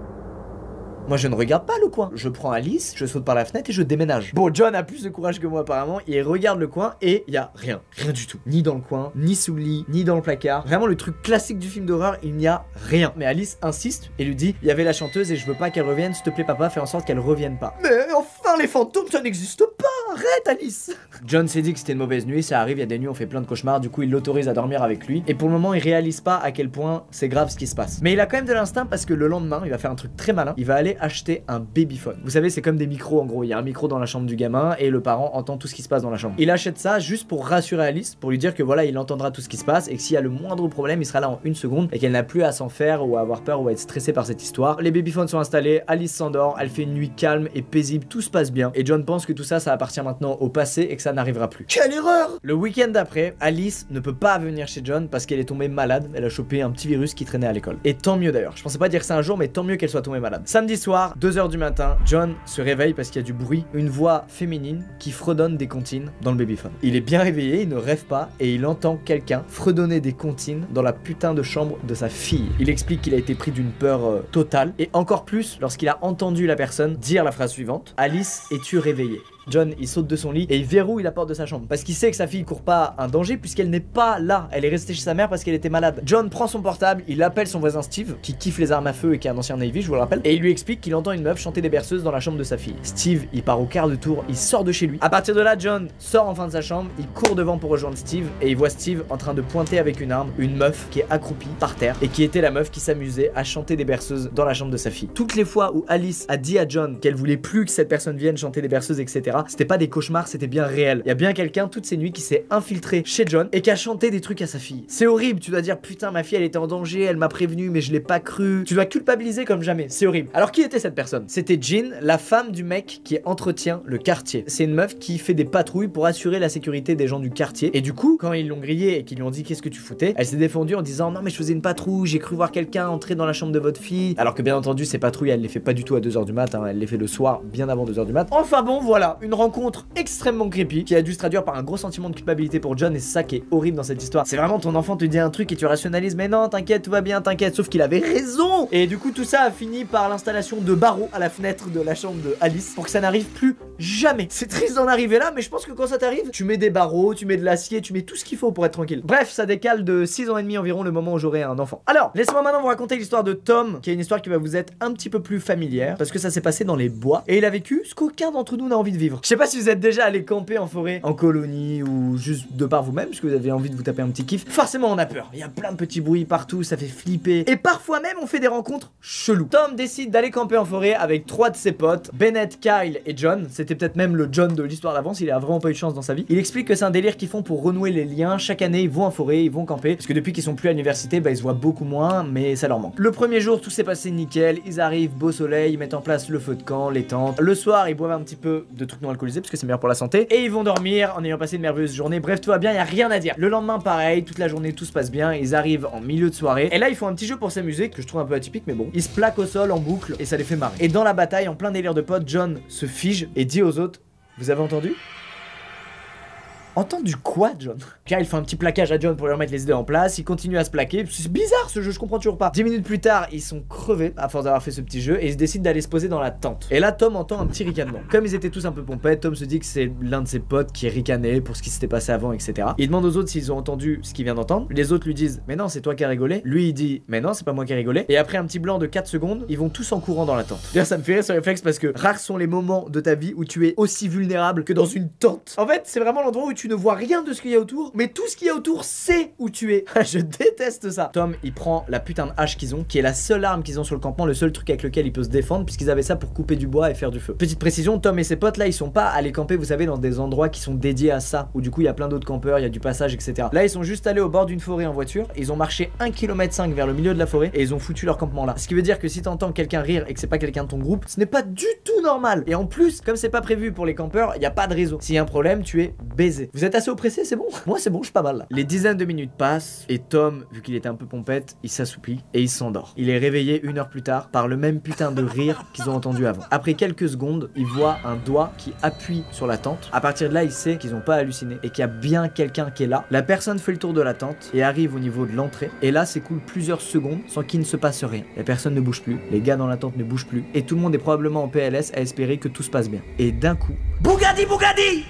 Moi je ne regarde pas le coin, je prends Alice, je saute par la fenêtre et je déménage. Bon, John a plus de courage que moi apparemment, il regarde le coin et il y a rien du tout. Ni dans le coin, ni sous le lit, ni dans le placard. Vraiment le truc classique du film d'horreur, il n'y a rien. Mais Alice insiste et lui dit, il y avait la chanteuse et je veux pas qu'elle revienne, s'il te plaît papa, fais en sorte qu'elle revienne pas. Mais enfin les fantômes ça n'existe pas, arrête Alice. John s'est dit que c'était une mauvaise nuit, ça arrive, il y a des nuits on fait plein de cauchemars, du coup il l'autorise à dormir avec lui. Et pour le moment il réalise pas à quel point c'est grave ce qui se passe. Mais il a quand même de l'instinct parce que le lendemain, il va faire un truc très malin, il va aller acheter un babyphone. Vous savez, c'est comme des micros en gros. Il y a un micro dans la chambre du gamin et le parent entend tout ce qui se passe dans la chambre. Il achète ça juste pour rassurer Alice, pour lui dire que voilà, il entendra tout ce qui se passe et que s'il y a le moindre problème, il sera là en une seconde et qu'elle n'a plus à s'en faire ou à avoir peur ou à être stressée par cette histoire. Les babyphones sont installés, Alice s'endort, elle fait une nuit calme et paisible, tout se passe bien. Et John pense que tout ça, ça appartient maintenant au passé et que ça n'arrivera plus. Quelle erreur! Le week-end d'après, Alice ne peut pas venir chez John parce qu'elle est tombée malade. Elle a chopé un petit virus qui traînait à l'école. Et tant mieux d'ailleurs. Je pensais pas dire ça un jour, mais tant mieux qu'elle soit tombée malade. Samedi soir, 2h du matin, John se réveille parce qu'il y a du bruit, une voix féminine qui fredonne des comptines dans le babyphone. Il est bien réveillé, il ne rêve pas et il entend quelqu'un fredonner des comptines dans la putain de chambre de sa fille. Il explique qu'il a été pris d'une peur totale et encore plus lorsqu'il a entendu la personne dire la phrase suivante: Alice, es-tu réveillée? John, il saute de son lit et il verrouille la porte de sa chambre parce qu'il sait que sa fille court pas un danger puisqu'elle n'est pas là. Elle est restée chez sa mère parce qu'elle était malade. John prend son portable, il appelle son voisin Steve qui kiffe les armes à feu et qui est un ancien Navy, je vous le rappelle, et il lui explique qu'il entend une meuf chanter des berceuses dans la chambre de sa fille. Steve, il part au quart de tour, il sort de chez lui. À partir de là, John sort enfin de sa chambre, il court devant pour rejoindre Steve et il voit Steve en train de pointer avec une arme une meuf qui est accroupie par terre et qui était la meuf qui s'amusait à chanter des berceuses dans la chambre de sa fille. Toutes les fois où Alice a dit à John qu'elle voulait plus que cette personne vienne chanter des berceuses, etc., c'était pas des cauchemars, c'était bien réel. Il y a bien quelqu'un toutes ces nuits qui s'est infiltré chez John et qui a chanté des trucs à sa fille. C'est horrible, tu dois dire putain ma fille elle était en danger, elle m'a prévenu mais je l'ai pas cru. Tu dois culpabiliser comme jamais, c'est horrible. Alors qui était cette personne? C'était Jean, la femme du mec qui entretient le quartier. C'est une meuf qui fait des patrouilles pour assurer la sécurité des gens du quartier. Et du coup, quand ils l'ont grillée et qu'ils lui ont dit qu'est-ce que tu foutais, elle s'est défendue en disant non mais je faisais une patrouille, j'ai cru voir quelqu'un entrer dans la chambre de votre fille. Alors que bien entendu ces patrouilles elle les fait pas du tout à 2h du mat, hein, elle les fait le soir bien avant 2h du mat. Enfin bon voilà, une rencontre extrêmement creepy qui a dû se traduire par un gros sentiment de culpabilité pour John et c'est ça qui est horrible dans cette histoire. C'est vraiment ton enfant te dit un truc et tu rationalises mais non t'inquiète tout va bien t'inquiète, sauf qu'il avait raison. Et du coup tout ça a fini par l'installation de barreaux à la fenêtre de la chambre de Alice pour que ça n'arrive plus jamais. C'est triste d'en arriver là mais je pense que quand ça t'arrive tu mets des barreaux, tu mets de l'acier, tu mets tout ce qu'il faut pour être tranquille. Bref ça décale de 6 ans et demi environ le moment où j'aurai un enfant. Alors laissez-moi maintenant vous raconter l'histoire de Tom qui est une histoire qui va vous être un petit peu plus familière parce que ça s'est passé dans les bois et il a vécu ce qu'aucun d'entre nous n'a envie de vivre. Je sais pas si vous êtes déjà allé camper en forêt, en colonie ou juste de par vous-même parce que vous avez envie de vous taper un petit kiff. Forcément on a peur, il y a plein de petits bruits partout, ça fait flipper et parfois même on fait des rencontres cheloues. Tom décide d'aller camper en forêt avec 3 de ses potes, Bennett, Kyle et John. C'était peut-être même le John de l'histoire d'avance, il a vraiment pas eu de chance dans sa vie. Il explique que c'est un délire qu'ils font pour renouer les liens. Chaque année ils vont en forêt, ils vont camper parce que depuis qu'ils sont plus à l'université bah ils se voient beaucoup moins mais ça leur manque. Le premier jour tout s'est passé nickel, ils arrivent, beau soleil, ils mettent en place le feu de camp, les tentes. Le soir ils boivent un petit peu de trucs non alcoolisés parce que c'est meilleur pour la santé et ils vont dormir en ayant passé une merveilleuse journée. Bref tout va bien, y a rien à dire. Le lendemain pareil, toute la journée tout se passe bien, ils arrivent en milieu de soirée et là ils font un petit jeu pour s'amuser que je trouve un peu atypique mais bon. Ils se plaquent au sol en boucle et ça les fait marrer. Et dans la bataille en plein délire de potes, John se fige et dit aux autres: vous avez entendu? Entendu quoi, John? Car il fait un petit plaquage à John pour lui remettre les idées en place. Il continue à se plaquer. C'est bizarre ce jeu, je comprends toujours pas. 10 minutes plus tard, ils sont crevés à force d'avoir fait ce petit jeu et ils décident d'aller se poser dans la tente. Et là, Tom entend un petit ricanement. Comme ils étaient tous un peu pompettes, Tom se dit que c'est l'un de ses potes qui ricanait pour ce qui s'était passé avant, etc. Il demande aux autres s'ils ont entendu ce qu'il vient d'entendre. Les autres lui disent: mais non, c'est toi qui as rigolé. Lui, il dit: mais non, c'est pas moi qui ai rigolé. Et après un petit blanc de 4 secondes, ils vont tous en courant dans la tente. D'ailleurs, ça me fait rire ce réflexe parce que rares sont les moments de ta vie où tu es aussi vulnérable que dans une tente. En fait, c'est vraiment l'endroit où tu ne vois rien de ce qu'il y a autour, mais tout ce qu'il y a autour sait où tu es. Je déteste ça. Tom, il prend la putain de hache qu'ils ont, qui est la seule arme qu'ils ont sur le campement, le seul truc avec lequel il peut se défendre, puisqu'ils avaient ça pour couper du bois et faire du feu. Petite précision, Tom et ses potes là, ils sont pas allés camper, vous savez, dans des endroits qui sont dédiés à ça, où du coup il y a plein d'autres campeurs, il y a du passage, etc. Là, ils sont juste allés au bord d'une forêt en voiture, ils ont marché 1,5 km vers le milieu de la forêt et ils ont foutu leur campement là. Ce qui veut dire que si t'entends quelqu'un rire et que c'est pas quelqu'un de ton groupe, ce n'est pas du tout normal. Et en plus, comme c'est pas prévu pour les campeurs, il y a pas de réseau. S'il y a un problème, tu es baisé. Vous êtes assez oppressé, c'est bon? Moi c'est bon, je suis pas mal là. Les dizaines de minutes passent et Tom, vu qu'il était un peu pompette, il s'assoupit et il s'endort. Il est réveillé 1 heure plus tard par le même putain de rire qu'ils ont entendu avant. Après quelques secondes, il voit un doigt qui appuie sur la tente. À partir de là, il sait qu'ils ont pas halluciné et qu'il y a bien quelqu'un qui est là. La personne fait le tour de la tente et arrive au niveau de l'entrée. Et là, s'écoule plusieurs secondes sans qu'il ne se passe rien. Les personnes ne bougent plus, les gars dans la tente ne bougent plus et tout le monde est probablement en PLS à espérer que tout se passe bien. Et d'un coup, Bougadi Bougadi!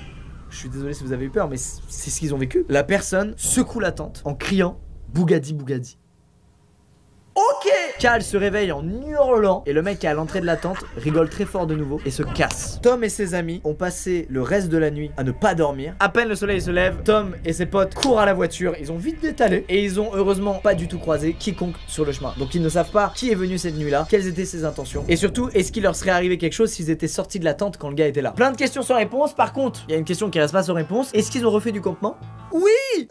Je suis désolé si vous avez eu peur, mais c'est ce qu'ils ont vécu. La personne secoue la tente en criant Bougadi Bougadi. Ok! Cal se réveille en hurlant et le mec qui est à l'entrée de la tente rigole très fort de nouveau et se casse. Tom et ses amis ont passé le reste de la nuit à ne pas dormir. À peine le soleil se lève, Tom et ses potes courent à la voiture, ils ont vite détalé et ils ont heureusement pas du tout croisé quiconque sur le chemin. Donc ils ne savent pas qui est venu cette nuit-là, quelles étaient ses intentions et surtout est-ce qu'il leur serait arrivé quelque chose s'ils étaient sortis de la tente quand le gars était là. Plein de questions sans réponse. Par contre, il y a une question qui reste pas sans réponse. Est-ce qu'ils ont refait du campement? Oui!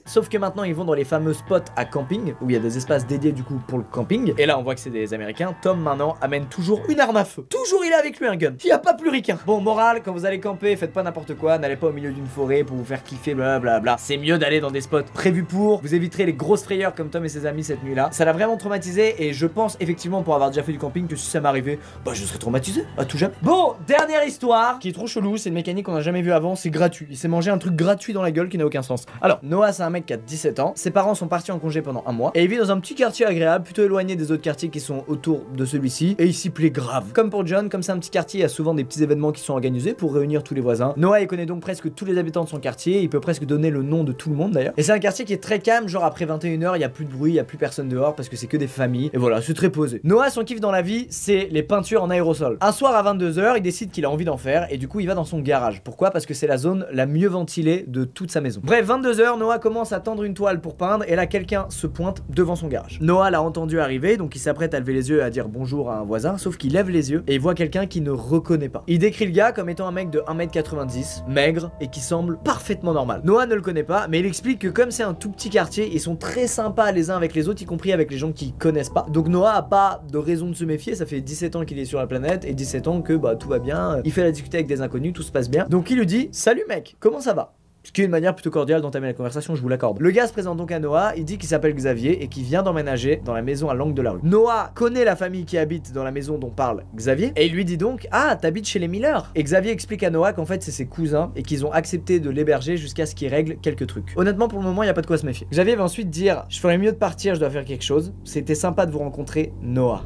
Sauf que maintenant ils vont dans les fameux spots à camping où il y a des espaces dédiés du coup pour le camping. Et là on voit que c'est des Américains. Tom maintenant amène toujours une arme à feu. Toujours il a avec lui un gun. Il n'y a pas plus ricain. Bon, morale, quand vous allez camper, faites pas n'importe quoi. N'allez pas au milieu d'une forêt pour vous faire kiffer, blablabla. C'est mieux d'aller dans des spots prévus pour. Vous éviterez les grosses frayeurs comme Tom et ses amis cette nuit là. Ça l'a vraiment traumatisé et je pense effectivement pour avoir déjà fait du camping que si ça m'arrivait, bah je serais traumatisé à tout jamais. Bon, dernière histoire qui est trop chelou. C'est une mécanique qu'on a jamais vu avant. C'est gratuit. Il s'est mangé un truc gratuit dans la gueule qui n'a aucun sens. Alors, Noah c'est un mec qui a 17 ans. Ses parents sont partis en congé pendant 1 mois et il vit dans un petit quartier agréable, plutôt éloigné des autres quartiers qui sont autour de celui-ci et il s'y plaît grave. Comme pour John, comme c'est un petit quartier, il y a souvent des petits événements qui sont organisés pour réunir tous les voisins. Noah il connaît donc presque tous les habitants de son quartier, il peut presque donner le nom de tout le monde d'ailleurs. Et c'est un quartier qui est très calme, genre après 21 h il y a plus de bruit, il y a plus personne dehors parce que c'est que des familles et voilà, c'est très posé. Noah son kiff dans la vie, c'est les peintures en aérosol. Un soir à 22 h, il décide qu'il a envie d'en faire et du coup il va dans son garage. Pourquoi? Parce que c'est la zone la mieux ventilée de toute sa maison. Bref, 22 h, Noah commence à tendre une toile pour peindre et là quelqu'un se pointe devant son garage. Noah l'a entendu arriver, donc il s'apprête à lever les yeux et à dire bonjour à un voisin, sauf qu'il lève les yeux et il voit quelqu'un qu'il ne reconnaît pas. Il décrit le gars comme étant un mec de 1,90 m, maigre et qui semble parfaitement normal. Noah ne le connaît pas, mais il explique que comme c'est un tout petit quartier, ils sont très sympas les uns avec les autres, y compris avec les gens qui connaissent pas. Donc Noah a pas de raison de se méfier, ça fait 17 ans qu'il est sur la planète et 17 ans que bah tout va bien, il fait la discuter avec des inconnus, tout se passe bien. Donc il lui dit salut mec, comment ça va? Ce qui est une manière plutôt cordiale d'entamer la conversation, je vous l'accorde. Le gars se présente donc à Noah, il dit qu'il s'appelle Xavier et qu'il vient d'emménager dans la maison à l'angle de la rue. Noah connaît la famille qui habite dans la maison dont parle Xavier et il lui dit donc ah t'habites chez les Miller. Et Xavier explique à Noah qu'en fait c'est ses cousins et qu'ils ont accepté de l'héberger jusqu'à ce qu'il règle quelques trucs. Honnêtement pour le moment il y a pas de quoi se méfier. Xavier va ensuite dire je ferais mieux de partir, je dois faire quelque chose. C'était sympa de vous rencontrer Noah.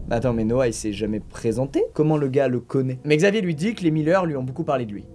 Attends mais Noah il s'est jamais présenté? Comment le gars le connaît? Mais Xavier lui dit que les Miller lui ont beaucoup parlé de lui.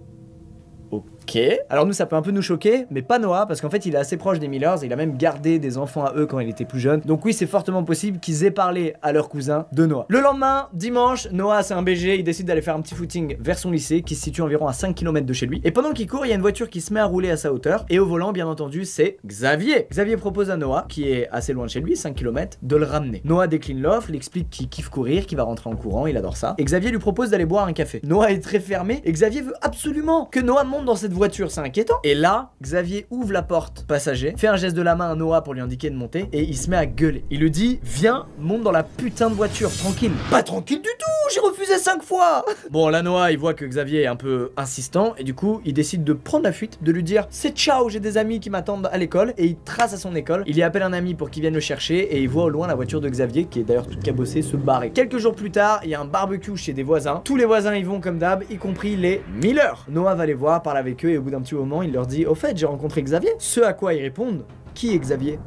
Ok. Alors nous ça peut un peu nous choquer, mais pas Noah, parce qu'en fait il est assez proche des Millers et il a même gardé des enfants à eux quand il était plus jeune. Donc oui c'est fortement possible qu'ils aient parlé à leur cousin de Noah. Le lendemain, dimanche, Noah c'est un BG, il décide d'aller faire un petit footing vers son lycée qui se situe environ à 5 km de chez lui. Et pendant qu'il court, il y a une voiture qui se met à rouler à sa hauteur et au volant bien entendu c'est Xavier. Xavier propose à Noah, qui est assez loin de chez lui, 5 km, de le ramener. Noah décline l'offre, il explique qu'il kiffe courir, qu'il va rentrer en courant, il adore ça. Et Xavier lui propose d'aller boire un café. Noah est très fermé et Xavier veut absolument que Noah monte dans cette voiture, c'est inquiétant. Et là, Xavier ouvre la porte passager, fait un geste de la main à Noah pour lui indiquer de monter et il se met à gueuler. Il lui dit viens, monte dans la putain de voiture, tranquille. Pas tranquille du tout, j'ai refusé 5 fois. Bon là Noah il voit que Xavier est un peu insistant et du coup il décide de prendre la fuite, de lui dire c'est ciao, j'ai des amis qui m'attendent à l'école et il trace à son école. Il y appelle un ami pour qu'il vienne le chercher et il voit au loin la voiture de Xavier qui est d'ailleurs toute cabossée se barrer. Quelques jours plus tard, il y a un barbecue chez des voisins. Tous les voisins y vont comme d'hab, y compris les Miller. Noah va les voir, parle avec eux et au bout d'un petit moment il leur dit au fait j'ai rencontré Xavier. Ce à quoi ils répondent qui est Xavier?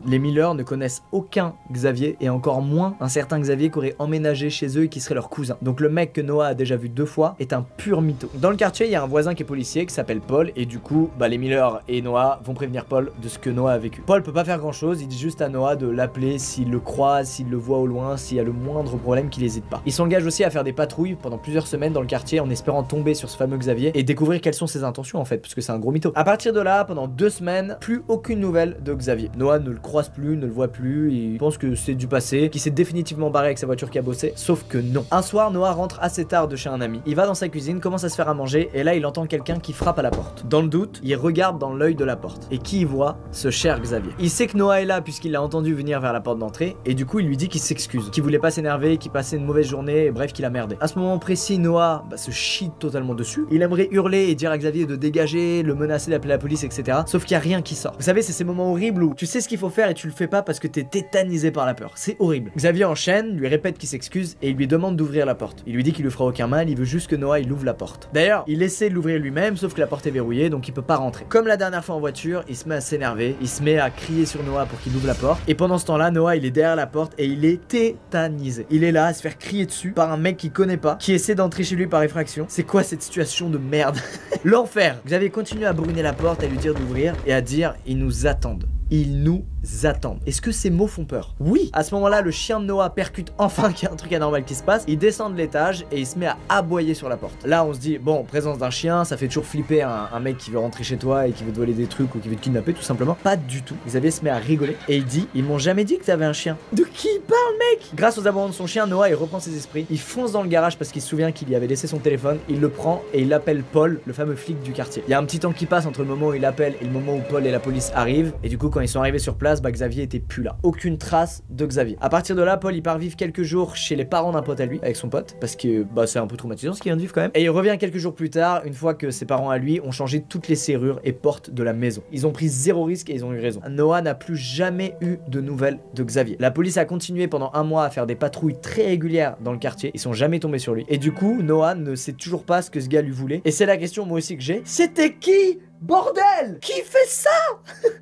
Les Miller ne connaissent aucun Xavier et encore moins un certain Xavier qui aurait emménagé chez eux et qui serait leur cousin. Donc le mec que Noah a déjà vu 2 fois est un pur mytho. Dans le quartier il y a un voisin qui est policier qui s'appelle Paul et du coup bah les Miller et Noah vont prévenir Paul de ce que Noah a vécu. Paul peut pas faire grand chose, il dit juste à Noah de l'appeler s'il le croise, s'il le voit au loin, s'il y a le moindre problème qu'il hésite pas. Il s'engage aussi à faire des patrouilles pendant plusieurs semaines dans le quartier en espérant tomber sur ce fameux Xavier et découvrir quelles sont ses intentions en fait parce que c'est un gros mytho. À partir de là, pendant 2 semaines, plus aucune nouvelle de Xavier. Noah ne le croit croise plus, ne le voit plus, il pense que c'est du passé, qu'il s'est définitivement barré avec sa voiture qui a bossé, sauf que non. Un soir, Noah rentre assez tard de chez un ami, il va dans sa cuisine, commence à se faire à manger, et là il entend quelqu'un qui frappe à la porte. Dans le doute, il regarde dans l'œil de la porte, et qui y voit? Ce cher Xavier. Il sait que Noah est là puisqu'il l'a entendu venir vers la porte d'entrée, et du coup il lui dit qu'il s'excuse, qu'il voulait pas s'énerver, qu'il passait une mauvaise journée, et bref qu'il a merdé. À ce moment précis, Noah se chie totalement dessus, il aimerait hurler et dire à Xavier de dégager, le menacer d'appeler la police, etc. Sauf qu'il y a rien qui sort. Vous savez, c'est ces moments horribles où tu sais ce qu'il faut faire et tu le fais pas parce que t'es tétanisé par la peur. C'est horrible. Xavier enchaîne, lui répète qu'il s'excuse et il lui demande d'ouvrir la porte. Il lui dit qu'il lui fera aucun mal, il veut juste que Noah il ouvre la porte. D'ailleurs, il essaie de l'ouvrir lui-même, sauf que la porte est verrouillée, donc il peut pas rentrer. Comme la dernière fois en voiture, il se met à s'énerver, il se met à crier sur Noah pour qu'il ouvre la porte. Et pendant ce temps-là, Noah il est derrière la porte et il est tétanisé. Il est là à se faire crier dessus par un mec qu'il connaît pas, qui essaie d'entrer chez lui par effraction. C'est quoi cette situation de merde? L'enfer. Xavier continue à brûler la porte, à lui dire d'ouvrir et à dire ils nous attendent. Ils nous attendent. Est-ce que ces mots font peur? Oui. À ce moment-là, le chien de Noah percute enfin qu'il y a un truc anormal qui se passe. Il descend de l'étage et il se met à aboyer sur la porte. Là, on se dit, bon, présence d'un chien, ça fait toujours flipper un mec qui veut rentrer chez toi et qui veut te voler des trucs ou qui veut te kidnapper, tout simplement. Pas du tout. Xavier se met à rigoler et il dit, ils m'ont jamais dit que t'avais un chien. De qui il parle, mec? Grâce aux aboiements de son chien, Noah, il reprend ses esprits. Il fonce dans le garage parce qu'il se souvient qu'il y avait laissé son téléphone. Il le prend et il appelle Paul, le fameux flic du quartier. Il y a un petit temps qui passe entre le moment où il appelle et le moment où Paul et la police arrivent. Et du coup, quand ils sont arrivés sur place, Xavier était plus là. Aucune trace de Xavier. À partir de là, Paul il part vivre quelques jours chez les parents d'un pote à lui, avec son pote, parce que c'est un peu traumatisant ce qu'il vient de vivre quand même. Et il revient quelques jours plus tard, une fois que ses parents à lui ont changé toutes les serrures et portes de la maison. Ils ont pris zéro risque et ils ont eu raison. Noah n'a plus jamais eu de nouvelles de Xavier. La police a continué pendant un mois à faire des patrouilles très régulières dans le quartier. Ils sont jamais tombés sur lui. Et du coup, Noah ne sait toujours pas ce que ce gars lui voulait. Et c'est la question moi aussi que j'ai. C'était qui? Bordel! Qui fait ça?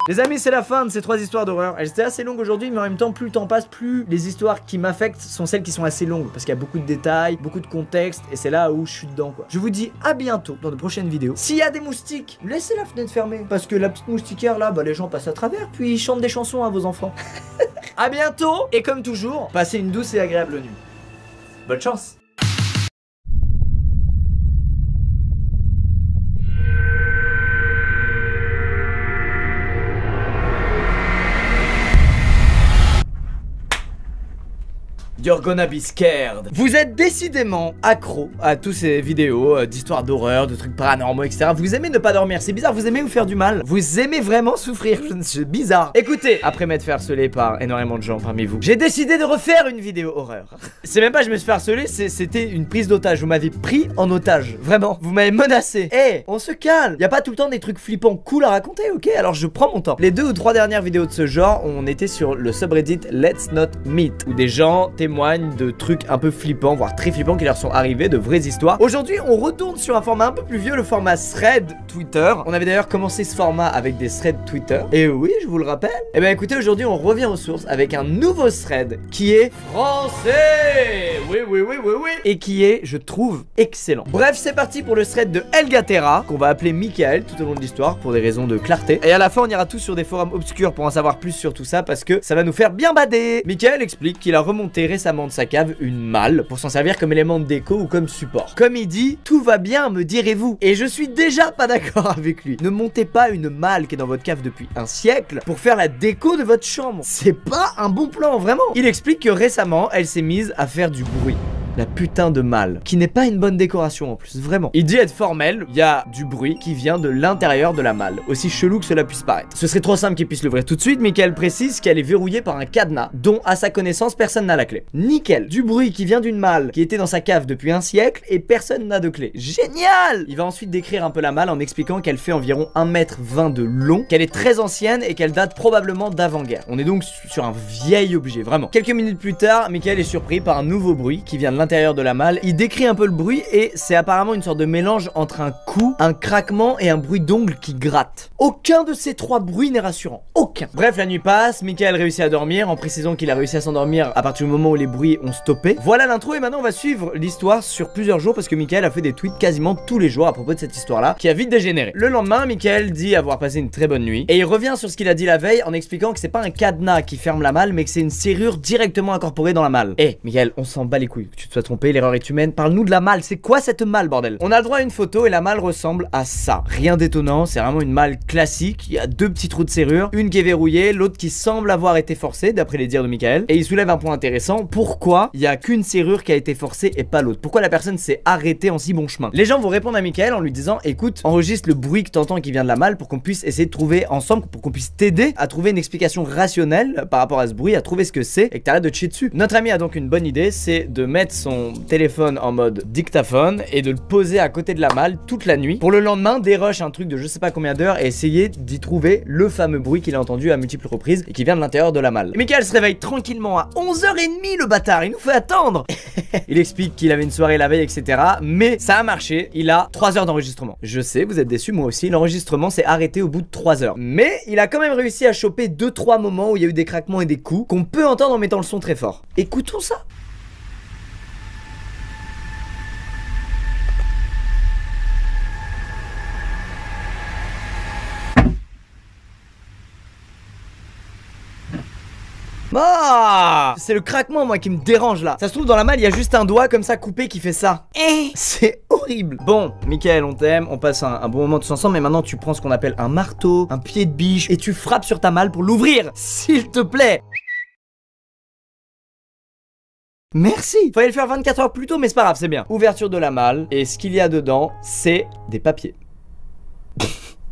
Les amis, c'est la fin de ces 3 histoires d'horreur. Elles étaient assez longues aujourd'hui, mais en même temps, plus le temps passe, plus les histoires qui m'affectent sont celles qui sont assez longues. Parce qu'il y a beaucoup de détails, beaucoup de contexte, et c'est là où je suis dedans, quoi. Je vous dis à bientôt dans de prochaines vidéos. S'il y a des moustiques, laissez la fenêtre fermée. Parce que la petite moustiquaire là, les gens passent à travers, puis ils chantent des chansons à vos enfants. À bientôt, et comme toujours, passez une douce et agréable nuit. Bonne chance! You're gonna be scared. Vous êtes décidément accro à tous ces vidéos d'histoires d'horreur, de trucs paranormaux, etc. Vous aimez ne pas dormir, c'est bizarre, vous aimez vous faire du mal. Vous aimez vraiment souffrir, c'est bizarre. Écoutez, après m'être fait harceler par énormément de gens parmi vous, j'ai décidé de refaire une vidéo horreur. C'est même pas je me suis fait harceler, c'était une prise d'otage. Vous m'avez pris en otage, vraiment. Vous m'avez menacé. Eh, on se calme. Y a pas tout le temps des trucs flippants cool à raconter, ok? Alors je prends mon temps. Les 2 ou 3 dernières vidéos de ce genre, on était sur le subreddit Let's Not Meet, où des gens témoignent de trucs un peu flippants, voire très flippants qui leur sont arrivés, de vraies histoires. Aujourd'hui, on retourne sur un format un peu plus vieux, le format thread Twitter. On avait d'ailleurs commencé ce format avec des threads Twitter. Et oui, je vous le rappelle. Et bien écoutez, aujourd'hui, on revient aux sources avec un nouveau thread qui est français. Oui. Et qui est, je trouve, excellent. Bref, c'est parti pour le thread de Elgatera, qu'on va appeler Michael tout au long de l'histoire pour des raisons de clarté. Et à la fin, on ira tous sur des forums obscurs pour en savoir plus sur tout ça parce que ça va nous faire bien bader. Michael explique qu'il a remonté récemment de sa cave une malle pour s'en servir comme élément de déco ou comme support. Comme il dit, tout va bien, me direz-vous. Et je suis déjà pas d'accord avec lui. Ne montez pas une malle qui est dans votre cave depuis un siècle pour faire la déco de votre chambre. C'est pas un bon plan, vraiment. Il explique que récemment, elle s'est mise à faire du bruit. La putain de malle, qui n'est pas une bonne décoration en plus, vraiment. Il dit être formel, il y a du bruit qui vient de l'intérieur de la malle, aussi chelou que cela puisse paraître. Ce serait trop simple qu'il puisse l'ouvrir tout de suite, mais qu'elle précise qu'elle est verrouillée par un cadenas, dont à sa connaissance personne n'a la clé. Nickel, du bruit qui vient d'une malle qui était dans sa cave depuis un siècle et personne n'a de clé. Génial! Il va ensuite décrire un peu la malle en expliquant qu'elle fait environ 1,20 m de long, qu'elle est très ancienne et qu'elle date probablement d'avant-guerre. On est donc sur un vieil objet, vraiment. Quelques minutes plus tard, Michael est surpris par un nouveau bruit qui vient de l'intérieur de la malle. Il décrit un peu le bruit et c'est apparemment une sorte de mélange entre un coup, un craquement et un bruit d'ongles qui gratte. Aucun de ces 3 bruits n'est rassurant. Aucun. Bref, la nuit passe, Michael réussit à dormir en précisant qu'il a réussi à s'endormir à partir du moment où les bruits ont stoppé. Voilà l'intro et maintenant on va suivre l'histoire sur plusieurs jours parce que Michael a fait des tweets quasiment tous les jours à propos de cette histoire-là qui a vite dégénéré. Le lendemain, Michael dit avoir passé une très bonne nuit et il revient sur ce qu'il a dit la veille en expliquant que c'est pas un cadenas qui ferme la malle mais que c'est une serrure directement incorporée dans la malle. Eh, Michael, on s'en bat les couilles. Tu te sois trompé, l'erreur est humaine. Parle-nous de la malle, c'est quoi cette malle, bordel? On a le droit à une photo et la malle ressemble à ça. Rien d'étonnant, c'est vraiment une malle classique. Il y a deux petits trous de serrure, une qui est verrouillée, l'autre qui semble avoir été forcée, d'après les dires de Michael. Et il soulève un point intéressant, pourquoi il y a qu'une serrure qui a été forcée et pas l'autre? Pourquoi la personne s'est arrêtée en si bon chemin? Les gens vont répondre à Michael en lui disant, écoute, enregistre le bruit que t'entends qui vient de la malle pour qu'on puisse essayer de trouver ensemble, pour qu'on puisse t'aider à trouver une explication rationnelle par rapport à ce bruit, à trouver ce que c'est et que t'arrêtes de chier dessus. Notre ami a donc une bonne idée, c'est de mettre son téléphone en mode dictaphone et de le poser à côté de la malle toute la nuit pour le lendemain dérush un truc de je sais pas combien d'heures et essayer d'y trouver le fameux bruit qu'il a entendu à multiples reprises et qui vient de l'intérieur de la malle. Et Michael se réveille tranquillement à 11h30, le bâtard, il nous fait attendre. Il explique qu'il avait une soirée la veille, etc. Mais ça a marché, il a 3 heures d'enregistrement. Je sais, vous êtes déçus, moi aussi, l'enregistrement s'est arrêté au bout de 3 heures. Mais il a quand même réussi à choper 2-3 moments où il y a eu des craquements et des coups qu'on peut entendre en mettant le son très fort. Écoutons ça. Ah, c'est le craquement moi qui me dérange là. Ça se trouve dans la malle il y a juste un doigt comme ça coupé qui fait ça. C'est horrible. Bon, Michael, on t'aime, on passe un bon moment tous ensemble. Mais maintenant tu prends ce qu'on appelle un marteau, un pied de biche et tu frappes sur ta malle pour l'ouvrir, s'il te plaît. Merci. Fallait le faire 24 heures plus tôt mais c'est pas grave, c'est bien. Ouverture de la malle et ce qu'il y a dedans c'est des papiers.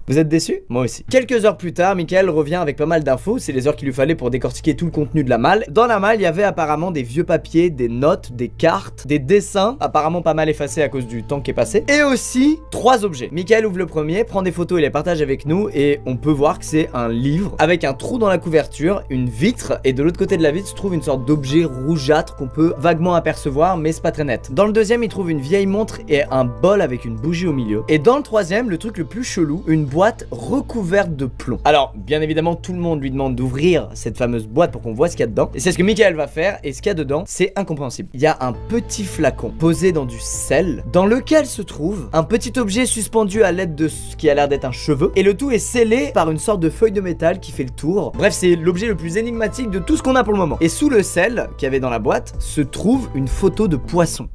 Vous êtes déçus? Moi aussi. Quelques heures plus tard, Michael revient avec pas mal d'infos, c'est les heures qu'il lui fallait pour décortiquer tout le contenu de la malle. Dans la malle, il y avait apparemment des vieux papiers, des notes, des cartes, des dessins, apparemment pas mal effacés à cause du temps qui est passé, et aussi 3 objets. Michael ouvre le premier, prend des photos et les partage avec nous, et on peut voir que c'est un livre avec un trou dans la couverture, une vitre, et de l'autre côté de la vitre se trouve une sorte d'objet rougeâtre qu'on peut vaguement apercevoir, mais c'est pas très net. Dans le deuxième, il trouve une vieille montre et un bol avec une bougie au milieu. Et dans le troisième, le truc le plus chelou, une boîte recouverte de plomb. Alors, bien évidemment, tout le monde lui demande d'ouvrir cette fameuse boîte pour qu'on voit ce qu'il y a dedans. Et c'est ce que Michael va faire, et ce qu'il y a dedans, c'est incompréhensible. Il y a un petit flacon posé dans du sel, dans lequel se trouve un petit objet suspendu à l'aide de ce qui a l'air d'être un cheveu, et le tout est scellé par une sorte de feuille de métal qui fait le tour. Bref, c'est l'objet le plus énigmatique de tout ce qu'on a pour le moment. Et sous le sel qu'il y avait dans la boîte, se trouve une photo de poisson.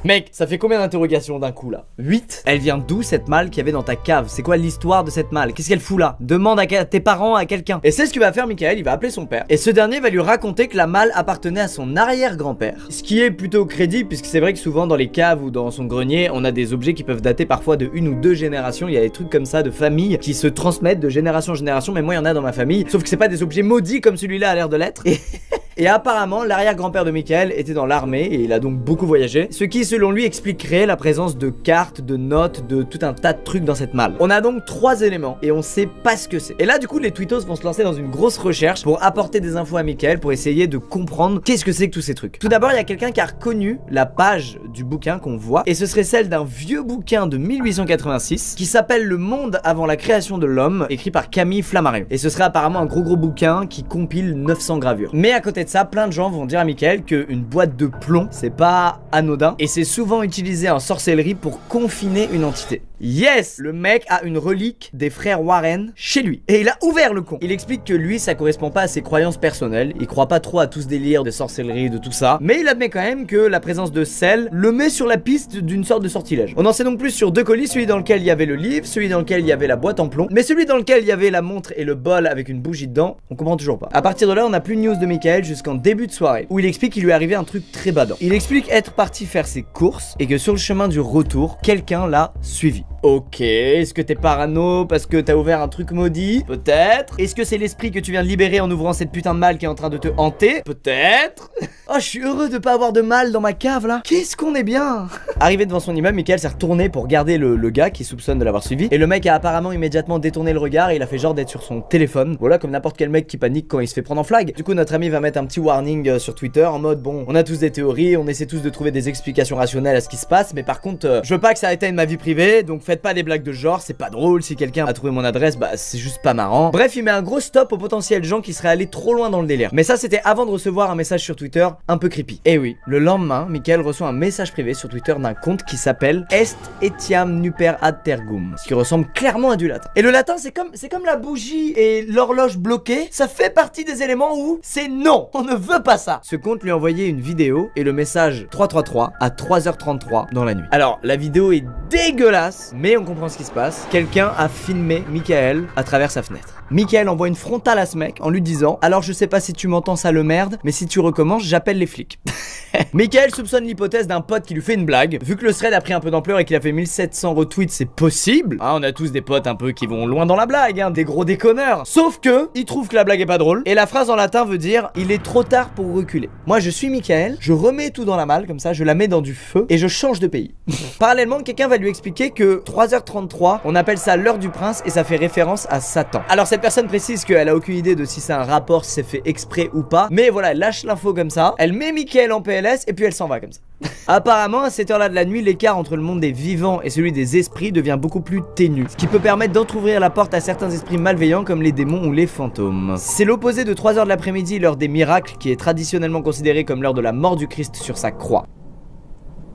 Mec, ça fait combien d'interrogations d'un coup là? 8. Elle vient d'où cette malle qu'il y avait dans ta cave? C'est quoi l'histoire de cette malle? Qu'est-ce qu'elle fout là? Demande à tes parents, à quelqu'un. Et c'est ce que va faire Michael, il va appeler son père. Et ce dernier va lui raconter que la malle appartenait à son arrière-grand-père. Ce qui est plutôt crédible, puisque c'est vrai que souvent dans les caves ou dans son grenier, on a des objets qui peuvent dater parfois de 1 ou 2 générations. Il y a des trucs comme ça de famille qui se transmettent de génération en génération. Mais moi, il y en a dans ma famille. Sauf que c'est pas des objets maudits comme celui-là a l'air de l'être. Et apparemment, l'arrière-grand-père de Michael était dans l'armée et il a donc beaucoup voyagé. Ce qui, selon lui, expliquerait la présence de cartes, de notes, de tout un tas de trucs dans cette malle. On a donc 3 éléments et on sait pas ce que c'est. Et là, du coup, les tweetos vont se lancer dans une grosse recherche pour apporter des infos à Michael pour essayer de comprendre qu'est-ce que c'est que tous ces trucs. Tout d'abord, il y a quelqu'un qui a reconnu la page du bouquin qu'on voit et ce serait celle d'un vieux bouquin de 1886 qui s'appelle Le Monde avant la création de l'homme, écrit par Camille Flammarion. Et ce serait apparemment un gros bouquin qui compile 900 gravures. Mais à côté de ça, plein de gens vont dire à Michael qu'une boîte de plomb, c'est pas anodin et c'est souvent utilisé en sorcellerie pour confiner une entité. Yes! Le mec a une relique des frères Warren chez lui. Et il a ouvert le con. Il explique que lui, ça correspond pas à ses croyances personnelles. Il croit pas trop à tout ce délire de sorcellerie, de tout ça. Mais il admet quand même que la présence de sel le met sur la piste d'une sorte de sortilège. On en sait donc plus sur 2 colis, celui dans lequel il y avait le livre, celui dans lequel il y avait la boîte en plomb. Mais celui dans lequel il y avait la montre et le bol avec une bougie dedans, on comprend toujours pas. À partir de là, on n'a plus de news de Michael jusqu'en début de soirée, où il explique qu'il lui est arrivé un truc très badant. Il explique être parti faire ses courses et que sur le chemin du retour, quelqu'un l'a suivi. Ok, est-ce que t'es parano parce que t'as ouvert un truc maudit? Peut-être. Est-ce que c'est l'esprit que tu viens de libérer en ouvrant cette putain de malle qui est en train de te hanter? Peut-être. Oh, je suis heureux de pas avoir de malle dans ma cave là. Qu'est-ce qu'on est bien. Arrivé devant son immeuble, Michael s'est retourné pour regarder le gars qui soupçonne de l'avoir suivi. Et le mec a apparemment immédiatement détourné le regard et il a fait genre d'être sur son téléphone. Voilà, comme n'importe quel mec qui panique quand il se fait prendre en flag. Du coup, notre ami va mettre un petit warning sur Twitter en mode bon, on a tous des théories, on essaie tous de trouver des explications rationnelles à ce qui se passe, mais par contre, je veux pas que ça atteigne ma vie privée, donc faites faites pas des blagues de genre, c'est pas drôle. Si quelqu'un a trouvé mon adresse, bah c'est juste pas marrant. Bref, il met un gros stop aux potentiels gens qui seraient allés trop loin dans le délire. Mais ça, c'était avant de recevoir un message sur Twitter un peu creepy. Et oui, le lendemain, Michael reçoit un message privé sur Twitter d'un compte qui s'appelle Est etiam nuper ad tergum, ce qui ressemble clairement à du latin. Et le latin, c'est comme la bougie et l'horloge bloquée, ça fait partie des éléments où c'est non, on ne veut pas ça. Ce compte lui a envoyé une vidéo et le message 333 à 3h33 dans la nuit. Alors, la vidéo est dégueulasse, mais on comprend ce qui se passe. Quelqu'un a filmé Michael à travers sa fenêtre. Michael envoie une frontale à ce mec en lui disant: alors je sais pas si tu m'entends, ça le merde, mais si tu recommences, j'appelle les flics. Michael soupçonne l'hypothèse d'un pote qui lui fait une blague. Vu que le thread a pris un peu d'ampleur et qu'il a fait 1700 retweets, c'est possible. On a tous des potes un peu qui vont loin dans la blague, des gros déconneurs. Sauf que il trouve que la blague est pas drôle. Et la phrase en latin veut dire: il est trop tard pour reculer. Moi je suis Michael, je remets tout dans la malle comme ça, je la mets dans du feu et je change de pays. Parallèlement, quelqu'un va lui expliquer que 3h33, on appelle ça l'heure du prince et ça fait référence à Satan. Alors cette personne précise qu'elle a aucune idée de si c'est un rapport, si c'est fait exprès ou pas. Mais voilà, elle lâche l'info comme ça. Elle met Michael en PLS et puis elle s'en va comme ça. Apparemment, à cette heure-là de la nuit, l'écart entre le monde des vivants et celui des esprits devient beaucoup plus ténu, ce qui peut permettre d'entrouvrir la porte à certains esprits malveillants comme les démons ou les fantômes. C'est l'opposé de 3h de l'après-midi, l'heure des miracles, qui est traditionnellement considérée comme l'heure de la mort du Christ sur sa croix.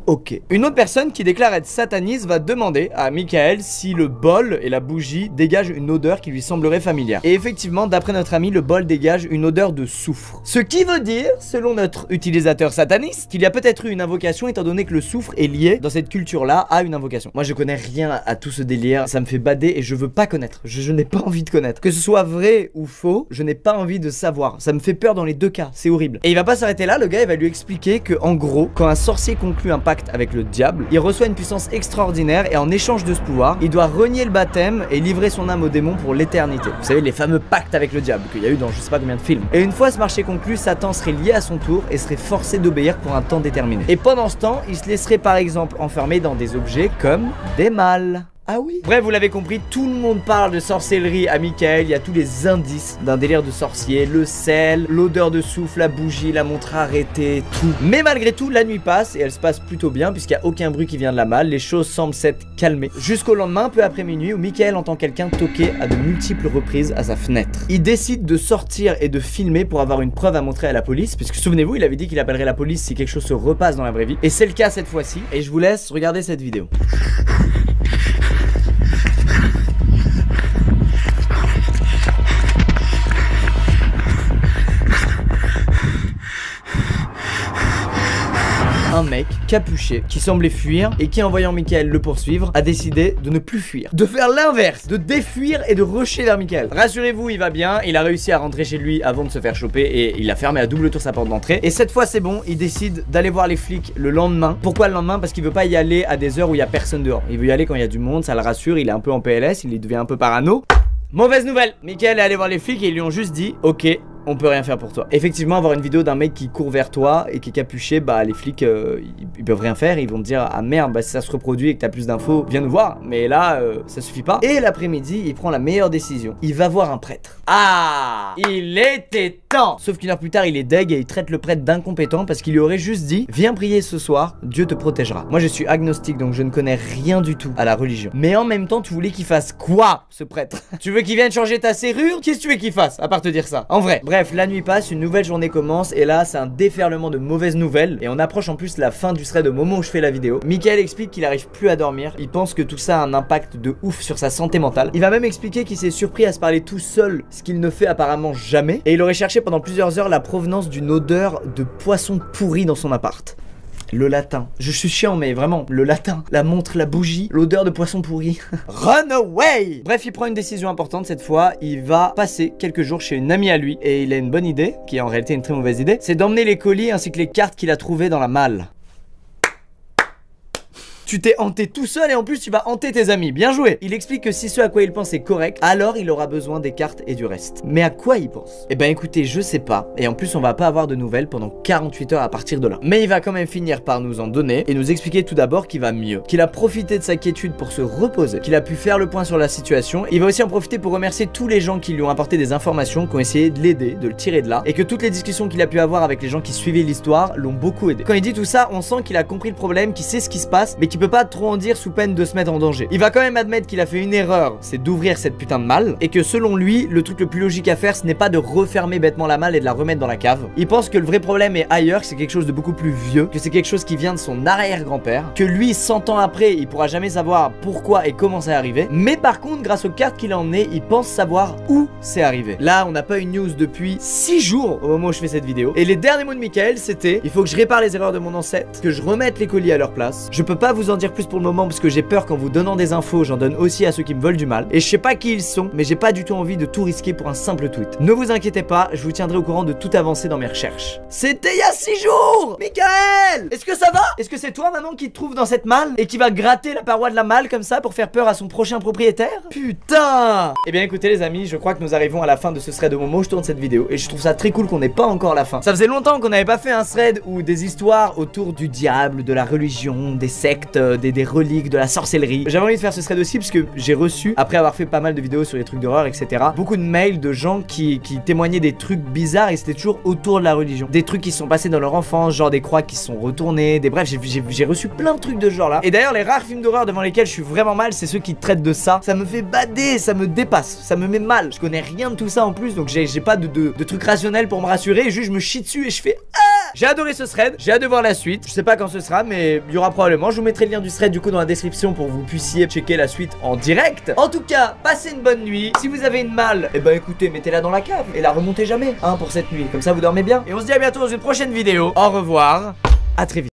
Ok. Une autre personne qui déclare être sataniste va demander à Michael si le bol et la bougie dégagent une odeur qui lui semblerait familière. Et effectivement, d'après notre ami, le bol dégage une odeur de soufre. Ce qui veut dire, selon notre utilisateur sataniste, qu'il y a peut-être eu une invocation étant donné que le soufre est lié dans cette culture-là à une invocation. Moi, je connais rien à tout ce délire, ça me fait bader et je veux pas connaître. Je n'ai pas envie de connaître. Que ce soit vrai ou faux, je n'ai pas envie de savoir. Ça me fait peur dans les deux cas, c'est horrible. Et il va pas s'arrêter là, le gars, il va lui expliquer que, en gros, quand un sorcier conclut un pacte avec le diable, il reçoit une puissance extraordinaire et en échange de ce pouvoir, il doit renier le baptême et livrer son âme au démon pour l'éternité. Vous savez, les fameux pactes avec le diable qu'il y a eu dans je sais pas combien de films. Et une fois ce marché conclu, Satan serait lié à son tour et serait forcé d'obéir pour un temps déterminé. Et pendant ce temps, il se laisserait par exemple enfermer dans des objets comme des mâles. Ah oui. Bref, vous l'avez compris, tout le monde parle de sorcellerie à Michael. Il y a tous les indices d'un délire de sorcier: le sel, l'odeur de souffle, la bougie, la montre arrêtée, tout. Mais malgré tout, la nuit passe et elle se passe plutôt bien puisqu'il n'y a aucun bruit qui vient de la malle. Les choses semblent s'être calmées. Jusqu'au lendemain, peu après minuit, où Michael entend quelqu'un toquer à de multiples reprises à sa fenêtre. Il décide de sortir et de filmer pour avoir une preuve à montrer à la police, puisque souvenez-vous, il avait dit qu'il appellerait la police si quelque chose se repasse dans la vraie vie. Et c'est le cas cette fois-ci. Et je vous laisse regarder cette vidéo. Un mec capuché qui semblait fuir et qui, en voyant Michael le poursuivre, a décidé de ne plus fuir, de faire l'inverse, de défuir et de rusher vers Michael. Rassurez-vous, il va bien, il a réussi à rentrer chez lui avant de se faire choper et il a fermé à double tour sa porte d'entrée. Et cette fois c'est bon, il décide d'aller voir les flics le lendemain. Pourquoi le lendemain? Parce qu'il veut pas y aller à des heures où il y a personne dehors. Il veut y aller quand il y a du monde, ça le rassure, il est un peu en PLS, il devient un peu parano. Mauvaise nouvelle, Michael est allé voir les flics et ils lui ont juste dit: ok, on peut rien faire pour toi. Effectivement, avoir une vidéo d'un mec qui court vers toi et qui est capuché, bah les flics ils peuvent rien faire. Ils vont te dire: ah merde, bah si ça se reproduit et que t'as plus d'infos, viens nous voir. Mais là ça suffit pas. Et l'après-midi, il prend la meilleure décision, il va voir un prêtre. Ah, il était temps. Sauf qu'une heure plus tard, il est deg et il traite le prêtre d'incompétent parce qu'il lui aurait juste dit: viens prier ce soir, Dieu te protégera. Moi je suis agnostique, donc je ne connais rien du tout à la religion. Mais en même temps, tu voulais qu'il fasse quoi, ce prêtre? Tu veux qu'il vienne changer ta serrure? Qu'est-ce que tu veux qu'il fasse à part te dire ça? En vrai. Bref, la nuit passe, une nouvelle journée commence et là c'est un déferlement de mauvaises nouvelles et on approche en plus la fin du thread au moment où je fais la vidéo. Michael explique qu'il arrive plus à dormir, il pense que tout ça a un impact de ouf sur sa santé mentale. Il va même expliquer qu'il s'est surpris à se parler tout seul, ce qu'il ne fait apparemment jamais, et il aurait cherché pendant plusieurs heures la provenance d'une odeur de poisson pourri dans son appart. Le latin. Je suis chiant, mais vraiment, le latin, la montre, la bougie, l'odeur de poisson pourri. Run away! Bref, il prend une décision importante cette fois. Il va passer quelques jours chez une amie à lui. Et il a une bonne idée, qui est en réalité une très mauvaise idée. C'est d'emmener les colis ainsi que les cartes qu'il a trouvées dans la malle. Tu t'es hanté tout seul et en plus tu vas hanter tes amis. Bien joué. Il explique que si ce à quoi il pense est correct, alors il aura besoin des cartes et du reste. Mais à quoi il pense? Eh ben écoutez, je sais pas. Et en plus on va pas avoir de nouvelles pendant 48 heures à partir de là. Mais il va quand même finir par nous en donner et nous expliquer tout d'abord qu'il va mieux, qu'il a profité de sa quiétude pour se reposer, qu'il a pu faire le point sur la situation. Il va aussi en profiter pour remercier tous les gens qui lui ont apporté des informations, qui ont essayé de l'aider, de le tirer de là, et que toutes les discussions qu'il a pu avoir avec les gens qui suivaient l'histoire l'ont beaucoup aidé. Quand il dit tout ça, on sent qu'il a compris le problème, qu'il sait ce qui se passe, mais qu'il qu'il peut pas trop en dire sous peine de se mettre en danger. Il va quand même admettre qu'il a fait une erreur, c'est d'ouvrir cette putain de malle, et que selon lui, le truc le plus logique à faire, ce n'est pas de refermer bêtement la malle et de la remettre dans la cave. Il pense que le vrai problème est ailleurs, que c'est quelque chose de beaucoup plus vieux, que c'est quelque chose qui vient de son arrière-grand-père, que lui, 100 ans après, il pourra jamais savoir pourquoi et comment c'est arrivé. Mais par contre, grâce aux cartes qu'il en est, il pense savoir où c'est arrivé. Là, on n'a pas une news depuis 6 jours au moment où je fais cette vidéo. Et les derniers mots de Michael, c'était: il faut que je répare les erreurs de mon ancêtre, que je remette les colis à leur place. Je peux pas vous en dire plus pour le moment parce que j'ai peur qu'en vous donnant des infos, j'en donne aussi à ceux qui me veulent du mal. Et je sais pas qui ils sont, mais j'ai pas du tout envie de tout risquer pour un simple tweet. Ne vous inquiétez pas, je vous tiendrai au courant de toute avancée dans mes recherches. C'était il y a 6 jours! Michael! Est-ce que ça va? Est-ce que c'est toi maintenant qui te trouve dans cette malle et qui va gratter la paroi de la malle comme ça pour faire peur à son prochain propriétaire? Putain! Eh bien écoutez les amis, je crois que nous arrivons à la fin de ce thread au moment où je tourne cette vidéo et je trouve ça très cool qu'on n'ait pas encore la fin. Ça faisait longtemps qu'on n'avait pas fait un thread où des histoires autour du diable, de la religion, des sectes, des reliques, de la sorcellerie. J'avais envie de faire ce thread aussi parce que j'ai reçu, après avoir fait pas mal de vidéos sur les trucs d'horreur, etc., beaucoup de mails de gens qui témoignaient des trucs bizarres et c'était toujours autour de la religion. Des trucs qui se sont passés dans leur enfance, genre des croix qui se sont retournées, des bref, j'ai reçu plein de trucs de ce genre là. Et d'ailleurs, les rares films d'horreur devant lesquels je suis vraiment mal, c'est ceux qui traitent de ça. Ça me fait bader, ça me dépasse, ça me met mal. Je connais rien de tout ça en plus, donc j'ai pas de trucs rationnels pour me rassurer. Juste, je me chie dessus et je fais ah! J'ai adoré ce thread, j'ai hâte de voir la suite. Je sais pas quand ce sera, mais il y aura probablement. Je vous mettrai le lien du thread du coup dans la description pour que vous puissiez checker la suite en direct. En tout cas, passez une bonne nuit. Si vous avez une malle, eh ben écoutez, mettez-la dans la cave et la remontez jamais, hein, pour cette nuit. Comme ça, vous dormez bien. Et on se dit à bientôt dans une prochaine vidéo. Au revoir, à très vite.